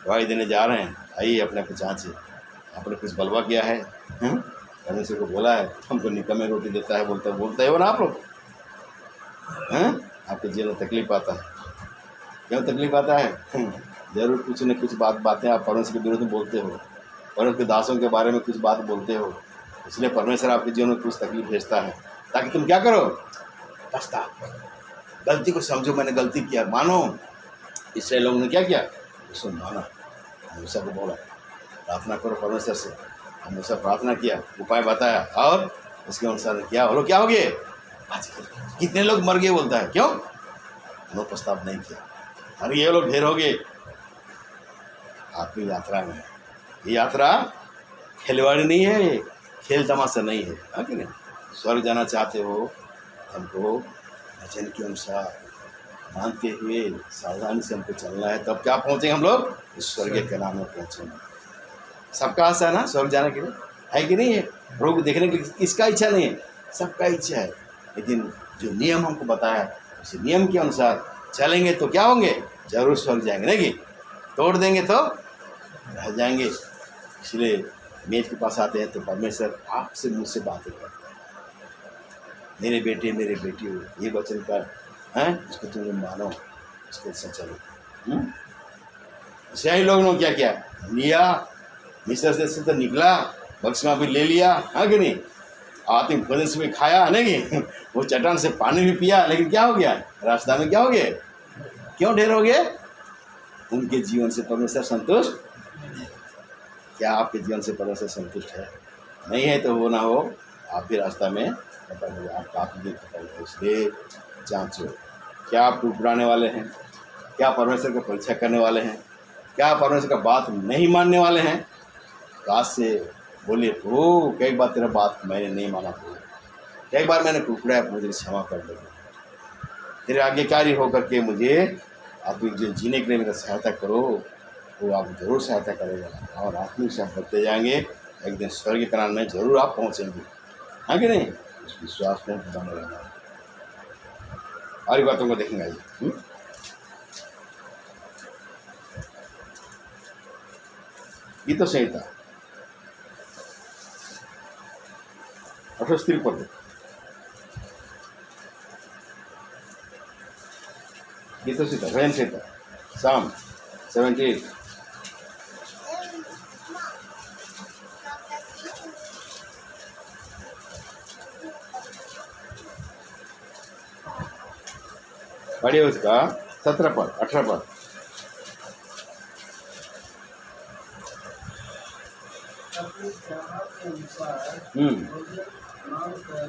दवाई देने जा रहे हैं। आइए अपने को जांचिए, आपने कुछ बलवा किया है? परमेश्वर को बोला है हमको निकम्मे रोटी देता है, बोलते हो ना आप लोग? हैं आपके जीवन में तकलीफ आता है। क्यों तकलीफ आता है? जरूर कुछ न कुछ बातें आप परमेश्वर के विरुद्ध बोलते हो, परमेश्वर के दासों के बारे में कुछ बात बोलते हो, इसलिए परमेश्वर आपके जीवन में कुछ तकलीफ भेजता है ताकि तुम क्या करो? पछताओ, गलती को समझो, मैंने गलती किया, मानो। इसलिए लोगों ने क्या किया? उसको माना, मूसा को बोला प्रार्थना करो परमेश्वर से। मूसा प्रार्थना किया, उपाय बताया और उसके अनुसार किया, और क्या हो गए? कितने लोग मर गए बोलता है, क्यों? उन्होंने प्रस्ताव नहीं किया। अरे ये लोग ढेर हो गए। आपकी यात्रा में, ये यात्रा खिलवाड़ी नहीं है, ये खेल तमाशा नहीं है कि नहीं? स्वर्ग जाना चाहते हो, हमको वचन के अनुसार मानते हुए सावधानी से हमको चलना है, तब क्या पहुँचेंगे हम लोग? इस स्वर्गीय कनान में पहुँचेंगे। सबका आशा है ना स्वर्ग जाने के लिए, है कि नहीं है? प्रभु को देखने के लिए किसका इच्छा नहीं है? सबका इच्छा है। लेकिन जो नियम हमको बताया उस नियम के अनुसार चलेंगे तो क्या होंगे? जरूर स्वर्ग जाएंगे, नहीं कि तोड़ देंगे तो रह जाएंगे। इसलिए मेज के पास आते हैं तो परमेश्वर आपसे मुझसे बातें करते हैं, मेरे बेटे मेरे बेटी हो, ये वचन का है इसको तुम मानो, इसके साथ चलो। इसराइली लोगों ने क्या किया? लिया, मिस्र देश से तो निकला, बक्समा भी ले लिया, है कि नहीं? आतिम भोजन से भी खाया, नहीं? वो चट्टान से पानी भी पिया, लेकिन क्या हो गया? रास्ता में क्या हो गए? क्यों ढेर हो गए? उनके जीवन से परमेश्वर संतुष्ट। क्या आपके जीवन से परमेश्वर संतुष्ट है? नहीं है तो वो ना हो, आप भी रास्ता में आप भी खत्म हो। इसलिए जांचो, क्या आप टुकड़ाने वाले हैं? क्या परमेश्वर का परीक्षा करने वाले हैं? क्या परमेश्वर का बात नहीं मानने वाले हैं? तो आज से बोलिए, प्रभु कई बार तेरा बात मैंने नहीं माना, प्रभु कई बार मैंने टुकड़ाया, मुझे क्षमा कर दो, तेरे आज्ञाकारी होकर के मुझे आप जो जीने के लिए मेरा सहायता करो, वो आप जरूर सहायता करेगा और आत्मिक से आप बढ़ते जाएंगे। एक दिन स्वर्ग के कनान में जरूर आप पहुँचेंगे, हाँ कि नहीं? उस विश्वास में बने रहना। और बातों को देखेंगे आज गीत संहिता 38 पद, गीत संहिता भजन संहिता Psalm 78। पढ़िए उसका 17 पद 18 पद। अपनी चाह के अनुसार हम्म भोजन मांगकर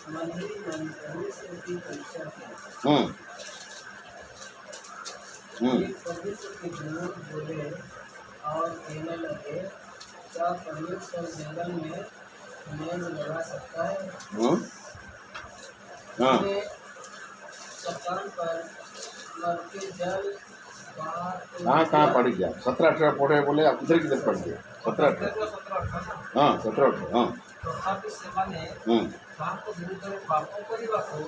मंदिर में परमेश्वर की परीक्षा की। हम्म हम्म एक परमेश्वर के विरोध बोले और कहने लगे, क्या परमेश्वर जंगल में मेज लगा सकता है? हाँ उसने चट्टान पर मरके जल बाहर कहाँ पढ़ गया? 17-18 पढ़े बोले, आप उधर किधर पढ़ गया? 17-18 हाँ 17-18 हाँ तथापि सेमाने ତାହାଙ୍କ ବିରୁଦ୍ଧରେ ପାପ କରିବାକୁ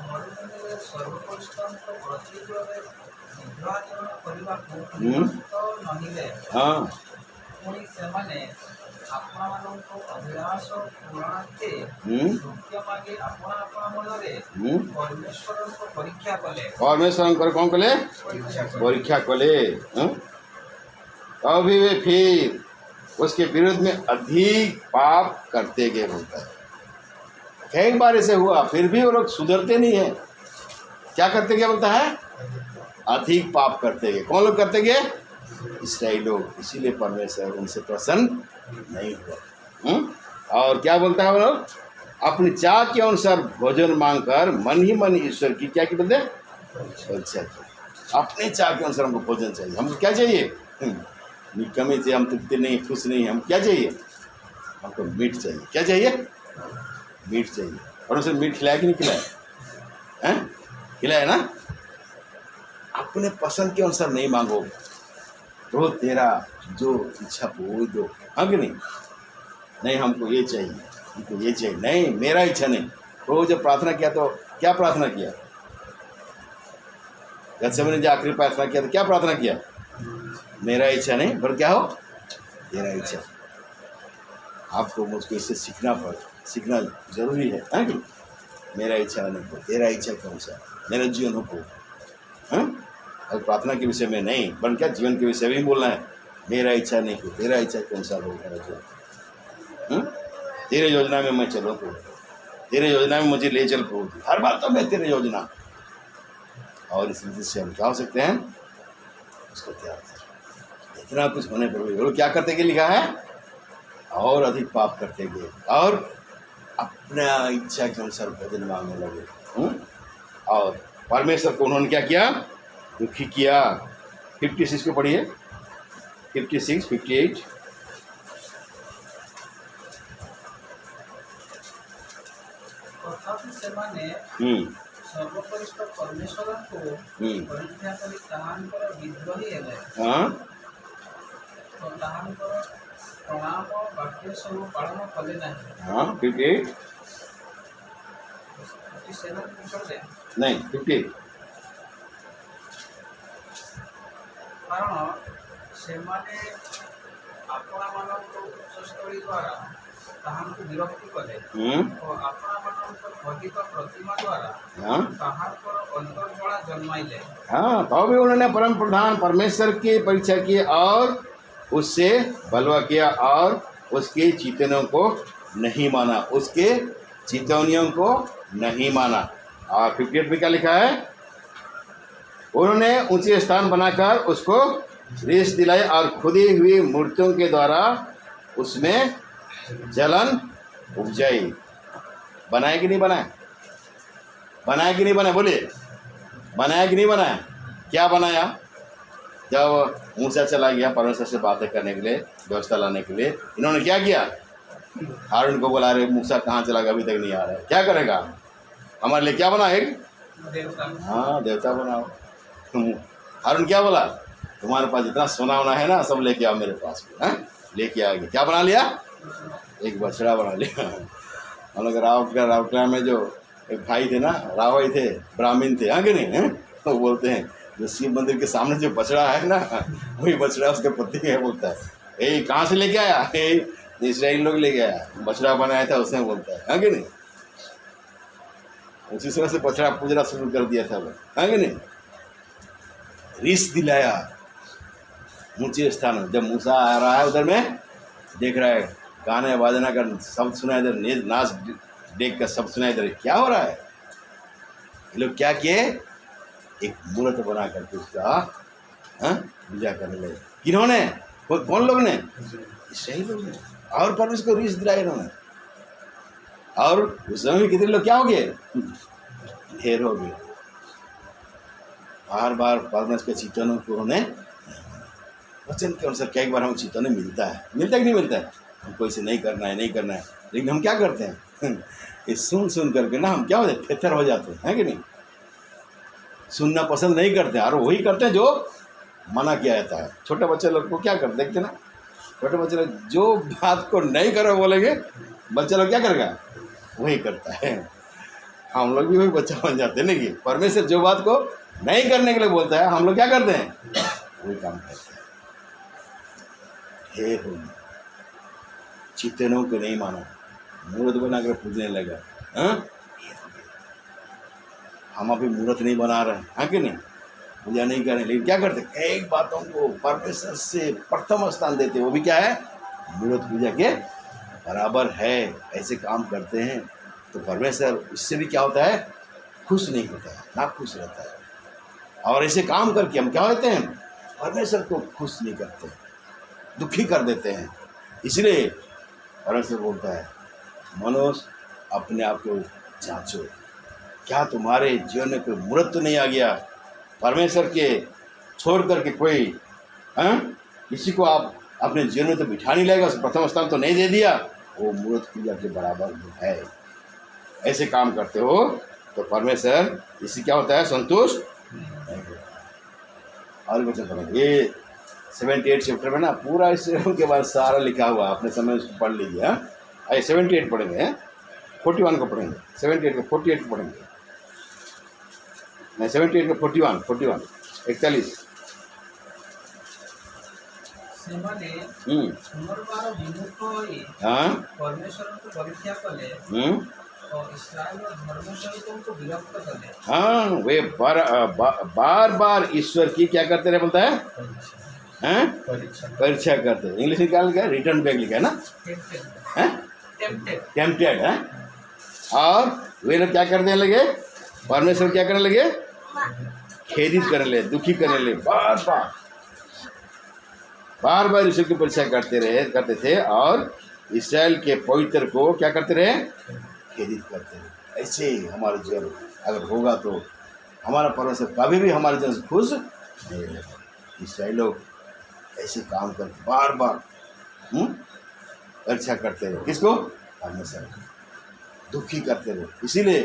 ମରୁଭୂମିରେ ସର୍ବକୃଷ୍ଣଙ୍କ ପ୍ରତିକୂଳରେ ବିଗ୍ରହାଚରଣ କରିବାକୁ ନିଯୁକ୍ତ ନହେଲେ, ପୁଣି ସେମାନେ ଆପଣମାନଙ୍କ ଅଭିଳାଷ ପୂରଣାର୍ଥେ ଦୁଃଖ ମାଗି ଆପଣା ଆପଣା ମନରେ ପରମେଶ୍ୱରଙ୍କ ପରୀକ୍ଷା କଲେ। परमेश्वर कौन कले? परीक्षा कले। अभी वे फिर उसके विरुद्ध में अधिक पाप करते गए बोलता है। कई बार ऐसे हुआ, फिर भी वो लोग सुधरते नहीं है। क्या करते गए बोलता है? अधिक पाप करते गए। कौन लोग करते गए? इसराइली लोग। इसीलिए परमेश्वर उनसे प्रसन्न नहीं हुआ। और क्या बोलता है वो लोग? अपनी चाह के अनुसार भोजन मांगकर मन ही मन ईश्वर की क्या बोलते हैं? परीक्षा की। अपने चाह के अनुसार हमको भोजन चाहिए। हमको क्या चाहिए? निकम्मे से हम तृप्ति नहीं, खुश नहीं। हम क्या चाहिए? हमको मीट चाहिए। क्या चाहिए? मीट चाहिए। और उसे मीट खिलाया कि नहीं खिलाया? हैं? खिलाया ना? अपने पसंद के अनुसार नहीं मांगो, तो तेरा जो इच्छा वो दो, हाँ कि नहीं? नहीं हमको ये चाहिए, हमको ये चाहिए, नहीं मेरा इच्छा नहीं। तो जब प्रार्थना किया तो क्या प्रार्थना किया? गत्सेमने जो आखिरी प्रार्थना किया तो क्या प्रार्थना किया? मेरा इच्छा नहीं पर क्या हो? तेरा इच्छा। आपको मुझको इससे सीखना जरूरी है, हाँ कि? मेरा इच्छा नहीं हो, तेरा इच्छा कौन सा? मेरा जीवन हो, हाँ? और प्रार्थना के विषय में नहीं, बन क्या जीवन के विषय में ही बोलना है। मेरा इच्छा नहीं हो, तेरा इच्छा कौन सा हो? मेरा जीवन, तेरे योजना में मैं चलूँ प्रभु, तेरे योजना में मुझे ले चल प्रभु। हर बात तो मैं तेरे योजना। और इस वजह से हम क्या हो सकते हैं? उसको त्याग सकते। इतना कुछ होने पर भी वो लोग क्या करते गए लिखा है? और अधिक पाप करते गए और अपना इच्छा के अनुसार भोजन मांगने लगे। और परमेश्वर को उन्होंने क्या किया? दुखी किया। 56 को पढ़िए, 56, 58। तथापि ସେମାନେ ସର୍ବକନିଷ୍ଠ ପରମେଶ୍ୱରଙ୍କୁ ପରୀକ୍ଷା କରି ତାହାଙ୍କର ବିଦ୍ରୋହୀ ହେଲେ। ତାହାଙ୍କର ପ୍ରଣାମ ବାକ୍ୟ ସବୁ ପାଳନ କଲେ ନାହିଁ। हाँ 58 57 ପଢ଼େ। नहीं 58 କାରଣ ସେମାନେ ଆପଣମାନଙ୍କ ଉଚ୍ଚସ୍ଥଳୀ ଦ୍ୱାରା ତାହାଙ୍କୁ ବିରକ୍ତି କଲେ ଓ ଆପଣମାନଙ୍କ ଖୋଦିତ ପ୍ରତିମା ଦ୍ୱାରା हाँ ତାହାଙ୍କର ଅନ୍ତର୍ଜଳା ଜନ୍ମାଇଲେ। हाँ तो भी उन्होंने परम प्रधान परमेश्वर की परीक्षा की और उससे बलवा किया और उसके चेतनों को नहीं माना, उसके चेतवनियों को नहीं माना। और 58 में क्या लिखा है? उन्होंने ऊंचे स्थान बनाकर उसको रेस दिलाई और खुदी हुई मूर्तियों के द्वारा उसमें जलन उपजाई। बनाए कि नहीं बनाए? बनाया कि नहीं बनाया? बोलिए, बनाया कि नहीं बनाया? क्या बनाया? जब मूसा चला गया परमेश्वर से बातें करने के लिए, व्यवस्था लाने के लिए, इन्होंने क्या किया? हारून को बोला, अरे मूसा कहाँ चला गया, अभी तक नहीं आ रहा है, क्या करेगा? हमारे लिए क्या बना? एक देवता हाँ देवता बनाओ। हारून क्या बोला? तुम्हारे पास जितना सोना होना है ना, सब लेके आओ मेरे पास। हैं? लेके आ गए। क्या बना लिया? एक बछड़ा बना लिया। हम लोग रावटला में जो एक भाई थे ना, रावई थे, ब्राह्मण थे, हाँ कि नहीं? हैं? तो बोलते हैं जो शिव मंदिर के सामने जो बछड़ा है ना, वही बछड़ा उसके पति है, बोलता है ए कहाँ से लेके आया? इसराइल लोग लेके आया, बछड़ा बनाया था उसने, बोलता है, हाँ कि नहीं? उसी समय से बछड़ा पूजना शुरू कर दिया था वो, हाँ कि नहीं? रिस दिलाया ऊंचे स्थान। जब मूसा आ रहा है उधर में, देख रहा है गाने बाजना का शब्द सुना, इधर नाच देख कर सब सुना, इधर क्या हो रहा है? ये लोग क्या किए? एक मूर्त बना करके उसका पूजा करने लगे। किन्होंने? कौन लोग ने? सही लोग ने। और परमेश्वर को रीस दिलाया इन्होंने। और उस समय कितने लोग क्या हो गए? ढेर हो गए। बार बार परमेश्वर के चितवनों को उन्होंने, वचन के अनुसार कई बार हम चितवन मिलता है, मिलता कि नहीं मिलता है? हमको इसे नहीं करना है, नहीं करना है, लेकिन हम क्या करते हैं? ये सुन करके ना हम क्या हो जाते, थेथर हो जाते हैं कि नहीं? सुनना पसंद नहीं करते हैं, और वही करते हैं जो मना किया जाता है। छोटे बच्चे लोग को क्या करते देखते ना, छोटे बच्चे लोग जो बात को नहीं करो बोलेंगे, बच्चा लोग क्या करेगा? वही करता है। हम लोग भी वही बच्चा बन जाते हैं ना कि परमेश्वर जो बात को नहीं करने के लिए बोलता है, हम लोग क्या करते हैं? वही काम करते हैं। हे हो चितनों को नहीं माना, मूर्त बनाकर पूजने लगा। हाँ, हम अभी मूर्त नहीं बना रहे हैं, हाँ कि नहीं? पूजा नहीं कर रहे, लेकिन क्या करते? कई बातों को परमेश्वर से प्रथम स्थान देते। वो भी क्या है? मूर्त पूजा के बराबर है। ऐसे काम करते हैं तो परमेश्वर उससे भी क्या होता है? खुश नहीं होता है, ना खुश रहता है। और ऐसे काम करके हम क्या होते हैं? परमेश्वर को खुश नहीं करते, दुखी कर देते हैं। इसलिए परमेश्वर बोलता है, मनुष्य अपने आप को जांचो, क्या तुम्हारे जीवन में कोई मूर्त तो नहीं आ गया? परमेश्वर के छोड़ करके कोई किसी को आप अपने जीवन में तो बिठा नहीं लगेगा, प्रथम स्थान तो नहीं दे दिया, वो मूर्त पूजा के बराबर है। ऐसे काम करते हो तो परमेश्वर इससे क्या होता है? संतुष्ट नहीं होता। और बच्चा पढ़ेंगे ये 78 चैप्टर में ना, पूरा इस के बाद सारा लिखा हुआ, अपने समय उसको पढ़ लीजिए। आइए 78 पढ़ेंगे, 41 को पढ़ेंगे, 78 को 48 को पढ़ेंगे, नहीं 78 को 41 41 ସେମାନେ ପୁନର୍ବାର ବିମୁଖ ହୋଇ ପରମେଶ୍ୱରଙ୍କୁ ପରୀକ୍ଷା କଲେ ଓ ଇସ୍ରାଏଲର ଧର୍ମସେବକଙ୍କୁ ବିରକ୍ତ କଲେ। हाँ, वे बार बार ईश्वर की क्या करते रहे? बोलता है परीक्षा करते। इंग्लिश में क्या लिखा है? रिटर्न बैक लिखा है ना, टेम्पटेड है। और वे लोग क्या करने लगे? परमेश्वर क्या करने लगे? खेदित करने लगे, दुखी करने लगे। बार बार ईश्वर की परीक्षा करते थे और इस्राएल के पवित्र को क्या करते रहे? खेदित करते रहे। ऐसे ही हमारे जीवन अगर होगा तो हमारा परमेश्वर कभी भी हमारे जीवन से खुश नहीं रहेगा। इस्राएल लोग ऐसे काम करके बार बार परीक्षा करते रहे। किसको? परमेश्वर, दुखी करते रहे। इसीलिए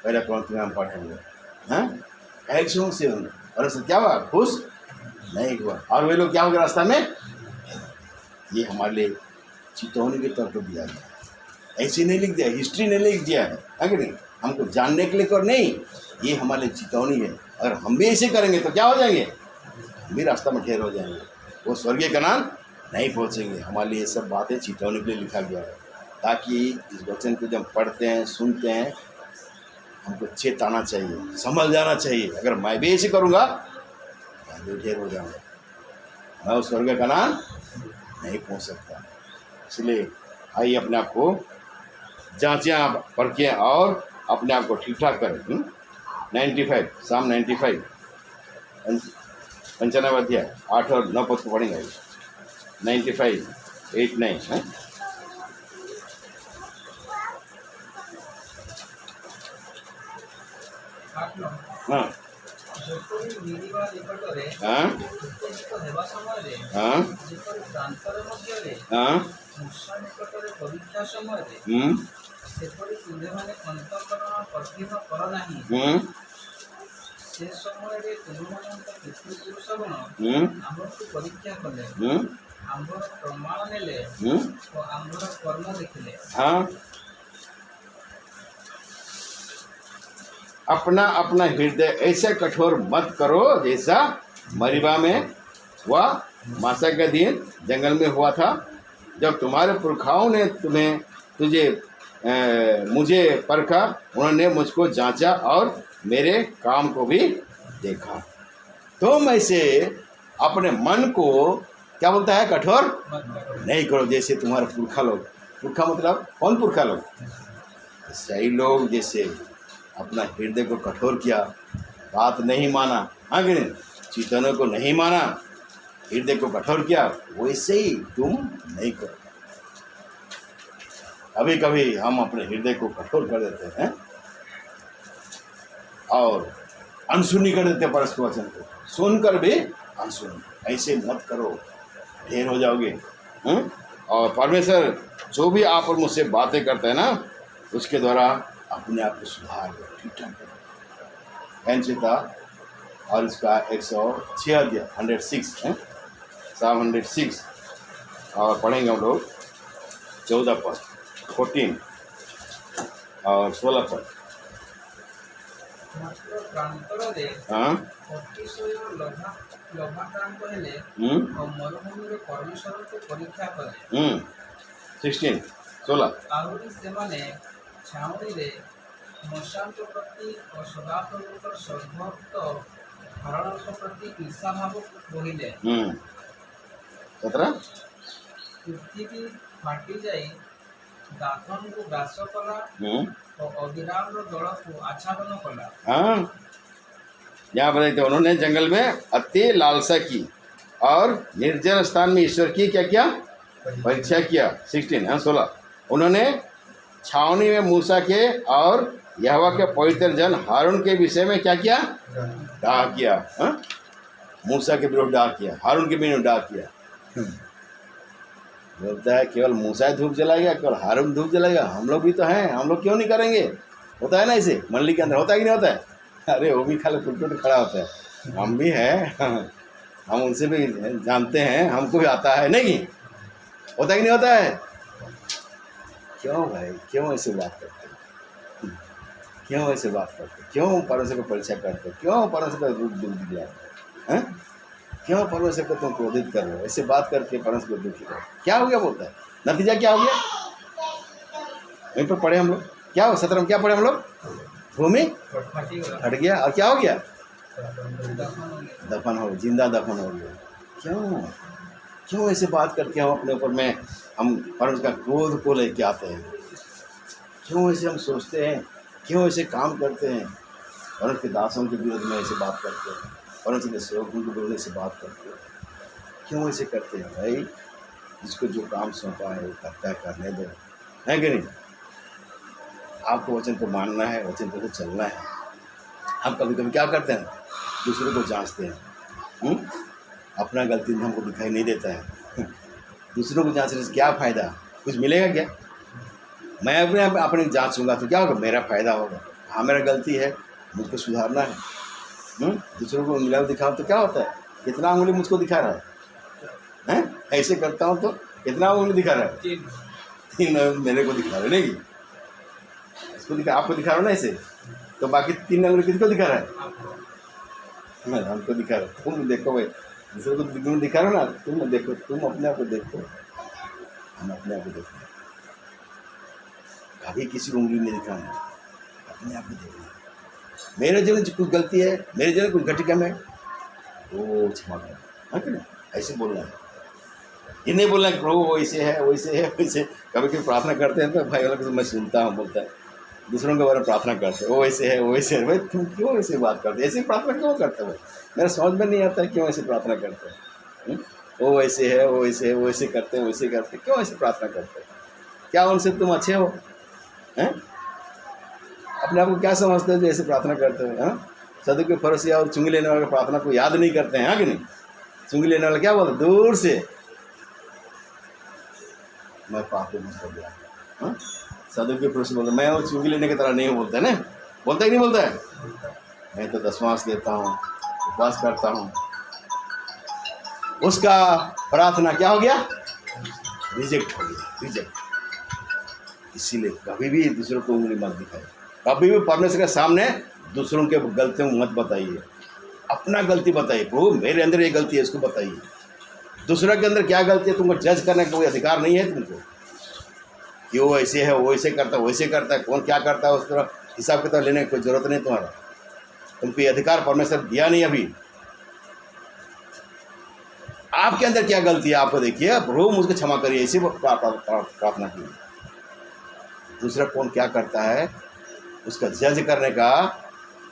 पहला क्रंथ में हम पढ़ेंगे, एक्शन से परमेश्वर क्या हुआ? खुश नहीं हुआ। और वे लोग क्या हो गए? रास्ता में ये हमारे लिए चेतावनी के तौर पर दिया गया है। ऐसे नहीं लिख दिया, हिस्ट्री नहीं लिख दिया है कि नहीं, हमको जानने के लिए और नहीं, ये हमारे लिए चेतावनी है। अगर हम भी ऐसे करेंगे तो क्या हो जाएंगे, हम भी रास्ता में ठहर हो जाएंगे, वो स्वर्गीय कनान नहीं पहुँचेंगे। हमारे लिए ये सब बातें चेतावनी के लिए लिखा गया है, ताकि इस वचन को जब पढ़ते हैं सुनते हैं हमको चेत आना चाहिए, समझ जाना चाहिए। अगर मैं भी ऐसे करूँगा मैं भी ढेर हो जाऊँगा, मैं उस स्वर्ग का नाम नहीं पहुँच सकता। इसलिए आइए अपने आप को जाँचें, परखें और अपने आप को ठीक ठाक करें। 95 साम 95 95 अध्याय 8 और 9 पद को पढ़ेंगे। 95 8 9 है। हाँ ଯେପରି ମିଳିବା ନିକଟରେ हाँ ଉତ୍ତେଜିତ ହେବା ସମୟରେ हाँ ଯେପରି ପ୍ରାନ୍ତର ମଧ୍ୟରେ हाँ ମୂଷା ନିକଟରେ ପରୀକ୍ଷା ସମୟରେ ସେପରି ତୁମ୍ଭେମାନେ ଅନ୍ତଃକରଣ କଠିନ କର ନାହିଁ। ସେ ସମୟରେ ତୁମମାନଙ୍କ ପିତୃପୁରୁଷଗଣ ଆମ୍ଭକୁ ପରୀକ୍ଷା କଲେ, ଆମ୍ଭର ପ୍ରମାଣ ନେଲେ ଓ ଆମ୍ଭର କର୍ମ ଦେଖିଲେ। हाँ अपना अपना हृदय ऐसे कठोर मत करो जैसा मरीबा में हुआ, मासा का दिन जंगल में हुआ था, जब तुम्हारे पुरखाओं ने मुझे परखा, उन्होंने मुझको जांचा और मेरे काम को भी देखा। तुम ऐसे अपने मन को क्या बोलता है, कठोर नहीं करो जैसे तुम्हारे पुरखा लोग। पुरखा मतलब कौन पुरखा लोग, सही लोग जैसे अपना हृदय को कठोर किया, बात नहीं माना, हाँ कि नहीं, चेतनों को नहीं माना, हृदय को कठोर किया, वैसे ही तुम नहीं करो। कभी कभी हम अपने हृदय को कठोर कर देते हैं और अनसुनी कर देते हैं परस्पर वचन को, सुनकर भी अनसुनी। ऐसे मत करो, ढेर हो जाओगे। और परमेश्वर जो भी आप और मुझसे बातें करते हैं ना, उसके द्वारा अपने आप को सुधार करो, ठीक ठाक करो। एनचिता और इसका 106 अध्याय 106 है, साम 106 और पढ़ेंगे हम लोग 14 पद 14 और 16 पद। ମାତ୍ର ପ୍ରାନ୍ତରରେ हाँ ଅତିଶୟ ଲୋଭାକ୍ରାନ୍ତ ହେଲେ ଓ ମରୁଭୂମିରେ ପରମେଶ୍ୱରଙ୍କୁ ପରୀକ୍ଷା କଲେ। 16 16 ଆହୁରି ସେମାନେ ଛାଉଣିରେ ମଶାଙ୍କ ପ୍ରତି ଓ ସଦାପ୍ରଭୁଙ୍କର ସଦ୍ଭକ୍ତ ହରଣଙ୍କ ପ୍ରତି ଈର୍ଷାଭାବ ବୋହିଲେ। 17 ପୃଥିବୀ ଫାଟିଯାଇ ଦାସଙ୍କୁ ଗ୍ରାସ କଲା ଓ ଅବିରାମର ଦଳକୁ ଆଚ୍ଛାଦନ କଲା। हाँ यहाँ बताते हैं, उन्होंने जंगल में अति लालसा की और निर्जन स्थान में ईश्वर की क्या किया, परीक्षा किया। 16 हाँ 16 उन्होंने छावनी में मूसा के और यहोवा के पवित्र जन हारून के विषय में क्या किया, डाह किया। हाँ मूसा के विरुद्ध डाह किया, हारून के विरुद्ध डाह किया। बोलता है केवल मूसा धूप जलाएगा, केवल हारून धूप जलाएगा, हम लोग भी तो हैं, हम लोग क्यों नहीं करेंगे। होता है ना ऐसे मंडली के अंदर, होता है कि नहीं होता है। अरे वो भी खाली पुलपुट खड़ा होता है, हम भी हैं, हम उनसे भी जानते हैं, हमको भी आता है, नहीं होता है कि नहीं होता है। क्यों भाई, क्यों ऐसे बात करते हैं, क्यों ऐसे बात करते, क्यों परमेश्वर को परीक्षा करते, क्यों परमेश्वर का रूप दुख दिलाते हैं, क्यों परमेश्वर को तुम क्रोधित कर रहे हो, ऐसे बात करके परमेश्वर को दुखी करो। क्या हो गया बोलता है, नतीजा क्या हो गया, वहीं पर पढ़े हम लोग, क्या हो 17 में क्या पढ़े हम लोग, भूमि हट गया और क्या हो गया, दफन हो, जिंदा दफन हो गया। क्यों क्यों ऐसे बात करके हम अपने ऊपर में हम परमेश्वर का क्रोध को लेके आते हैं, क्यों ऐसे हम सोचते हैं, क्यों ऐसे काम करते हैं, परमेश्वर के दासों के विरोध में ऐसे बात करते हैं, परमेश्वर के सेवकों के विरोध से बात करते हैं, क्यों ऐसे करते हैं। भाई जिसको जो काम सौंपा है वो करता है, करने दो, है कि नहीं। आपको वचन को मानना है, वचन को चलना है। हम कभी कभी क्या करते हैं, दूसरों को जांचते हैं, अपना गलती हमको दिखाई नहीं देता है। दूसरों को जांचने से क्या फ़ायदा, कुछ मिलेगा क्या। मैं अपने जांचूंगा तो क्या होगा, मेरा फ़ायदा होगा। हाँ मेरा गलती है, मुझको सुधारना है। दूसरों को उंगली दिखाओ तो क्या होता है, कितना उंगली मुझको दिखा रहा है। ऐसे करता हूँ तो कितना उंगली दिखा रहा है? 3 3 मेरे को दिखा रहा है नहीं, इसको दिखा, आपको दिखा रहा है ना ऐसे, तो बाकी 3 उंगली किसको दिखा रहा है? आपको मैं हमको दिखा रहा है। तुम देखो भाई, दूसरे को तुम दिखा रहा हो ना, तुम देखो, तुम अपने आप को देखो, हम अपने आप को देखो, कभी किसी को उंगली नहीं दिखाना, अपने आप को देखना। मेरे जीवन में कुछ गलती है, मेरे जीवन में कुछ घटिका में, वो क्षमा करो, हाँ कि नहीं? ऐसे बोलना है, ये नहीं बोलना कि प्रभु वैसे है वैसे है वैसे। कभी कभी प्रार्थना करते हैं तो भाई वाला मैं सुनता हूँ, बोलता है दूसरों के बारे में प्रार्थना करते, वो वैसे है वो वैसे है। भाई तुम क्यों ऐसे बात करते, ऐसी प्रार्थना क्यों करते हो? मेरा समझ में नहीं आता है क्यों ऐसे प्रार्थना करते हैं। वो वैसे है वो वैसे है, वो वैसे करते हैं वैसे करते, क्यों ऐसे प्रार्थना करते हैं? क्या उनसे तुम अच्छे हो हैं? अपने आप को क्या समझते हो जो ऐसे प्रार्थना करते हो? हाँ, सदुकी फरीसी और चुंगी लेने वाले प्रार्थना को याद नहीं करते हैं, हाँ कि नहीं? चुंगी लेने वाला क्या बोलते, दूर से मैं पापी मत कर दिया। हाँ, सदुकी फरीसी बोलते मैं वो चुंगी लेने की तरह नहीं बोलता है ना, बोलता ही नहीं बोलता है। मैं तो दशमांश देता हूँ, उपवास करता हूँ, उसका प्रार्थना क्या हो गया, रिजेक्ट हो गया, रिजेक्ट। इसीलिए कभी भी दूसरों को उंगली मत दिखाइए, कभी भी परमेश्वर के सामने दूसरों के गलतियों को मत बताइए, अपना गलती बताइए। प्रभु मेरे अंदर ये गलती है, इसको बताइए। दूसरा के अंदर क्या गलती है तुमको जज करने का कोई अधिकार नहीं है तुमको, कि वो ऐसे है वो ऐसे करता है वैसे करता है, कौन क्या करता है उस तरह हिसाब किताब लेने की कोई जरूरत नहीं तुम्हारा, तुमको ये अधिकार परमेश्वर दिया नहीं। अभी आपके अंदर क्या गलती है आपको देखिए, प्रभु मुझको क्षमा करिए, ऐसी प्रार्थना कीजिए। दूसरा कौन क्या करता है उसका जज करने का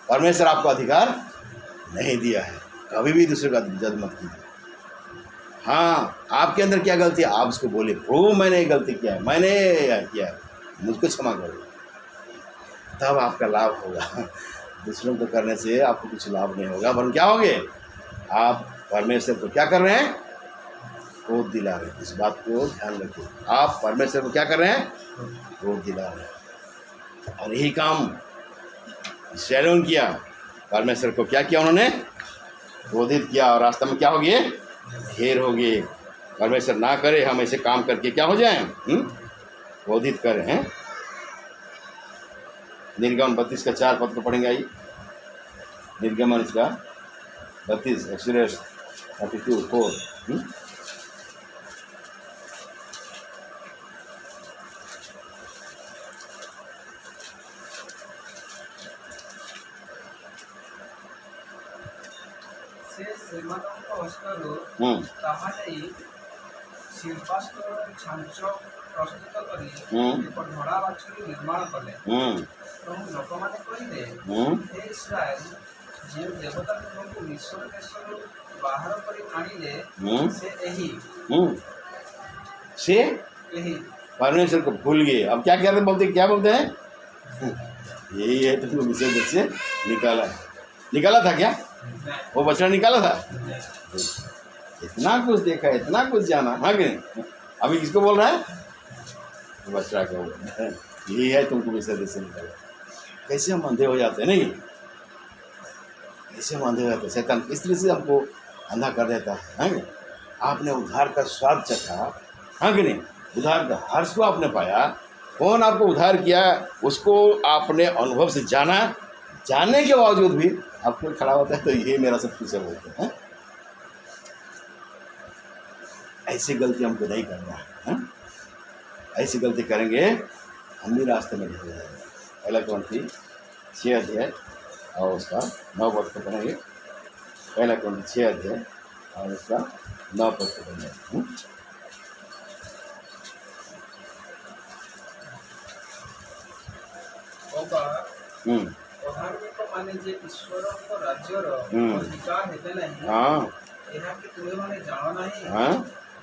परमेश्वर आपको अधिकार नहीं दिया है। कभी भी दूसरे का जज मत कीजिए। हाँ, आपके अंदर क्या गलती है आप उसको बोले, प्रभु मैंने ये गलती किया है, मैंने किया है, मुझको क्षमा करो, तब आपका लाभ होगा। दूसरों को करने से आपको कुछ लाभ नहीं होगा, वरन क्या होंगे आप परमेश्वर को क्या कर रहे हैं, क्रोध दिला रहे हैं। इस बात को ध्यान रखिए, आप परमेश्वर को क्या कर रहे हैं, क्रोध दिला रहे हैं। और यही काम इस्राएलियों ने किया, परमेश्वर को क्या किया उन्होंने, क्रोधित किया, और रास्ते में क्या हो गए, ढेर हो गए। परमेश्वर ना करे हम ऐसे काम करके क्या हो जाए, क्रोधित करें हैं। निर्गमन 32 का 4 पद को पढ़ेंगे, आइए। निर्गमन इसका 32 एक्सोडस 32:4। ସେ ସେମାନଙ୍କ ହସ୍ତରୁ ହୁଁ ତାହା ନେଇ ଶିଳ୍ପାସ୍ତ୍ର ଛାଞ୍ଚ ପ୍ରସ୍ତୁତ କରି ହୁଁ ଏକ ଧଳା ବାଛୁରୀ ନିର୍ମାଣ କଲେ। ହୁଁ ଏବଂ ଲୋକମାନେ କହିଲେ, ହୁଁ ହେ ଇସ୍ରାଏଲ, ଯେଉଁ ଦେବତା ତୁମକୁ ମିଶ୍ର ଦେଶରୁ ବାହାର କରି ଆଣିଲେ ହୁଁ ସେ ଏହି से ଏହି परमेश्वर को भूल गए। अब क्या कहते बोलते, क्या बोलते हैं, यही है तुमको मिस्र देश से निकाला है। निकाला था क्या, वो बछड़ा निकाला था? इतना कुछ देखा, इतना कुछ जाना, हाँ कि नहीं? अभी किसको बोल रहा है, बछड़ा को बोल रहा है, यही है तुमको मिस्र देश से निकाला। कैसे हम अंधे हो जाते हैं, नहीं? कैसे हम अंधे हो जाते हैं, शैतान इस तरह से हमको अंधा कर देता है, हाँ कि? आपने उद्धार का स्वाद चखा, हाँ कि नहीं? उद्धार का हर्ष को आपने पाया, कौन आपको उद्धार किया उसको आपने अनुभव से जाना, जानने के बावजूद भी आपको खड़ा होता है तो ये मेरा सब कुछ है बोलते हैं। ऐसी गलती हमको नहीं करना है, हाँ? ऐसी गलती करेंगे हम भी रास्ते में नहीं जाएंगे। पहला क्रंथी 6 अध्याय और उसका 9 पद को पढ़ेंगे। पहला क्रंथी 6 अध्याय और उसका 9 पद को पढ़ेंगे। ଅଧାର୍ମିକମାନେ ଯେ ଈଶ୍ୱରଙ୍କ ରାଜ୍ୟର ଅଧିକାର ହେବେ ନାହିଁ, ଏହା କି ତୁମେମାନେ ଜାଣ ନାହିଁ?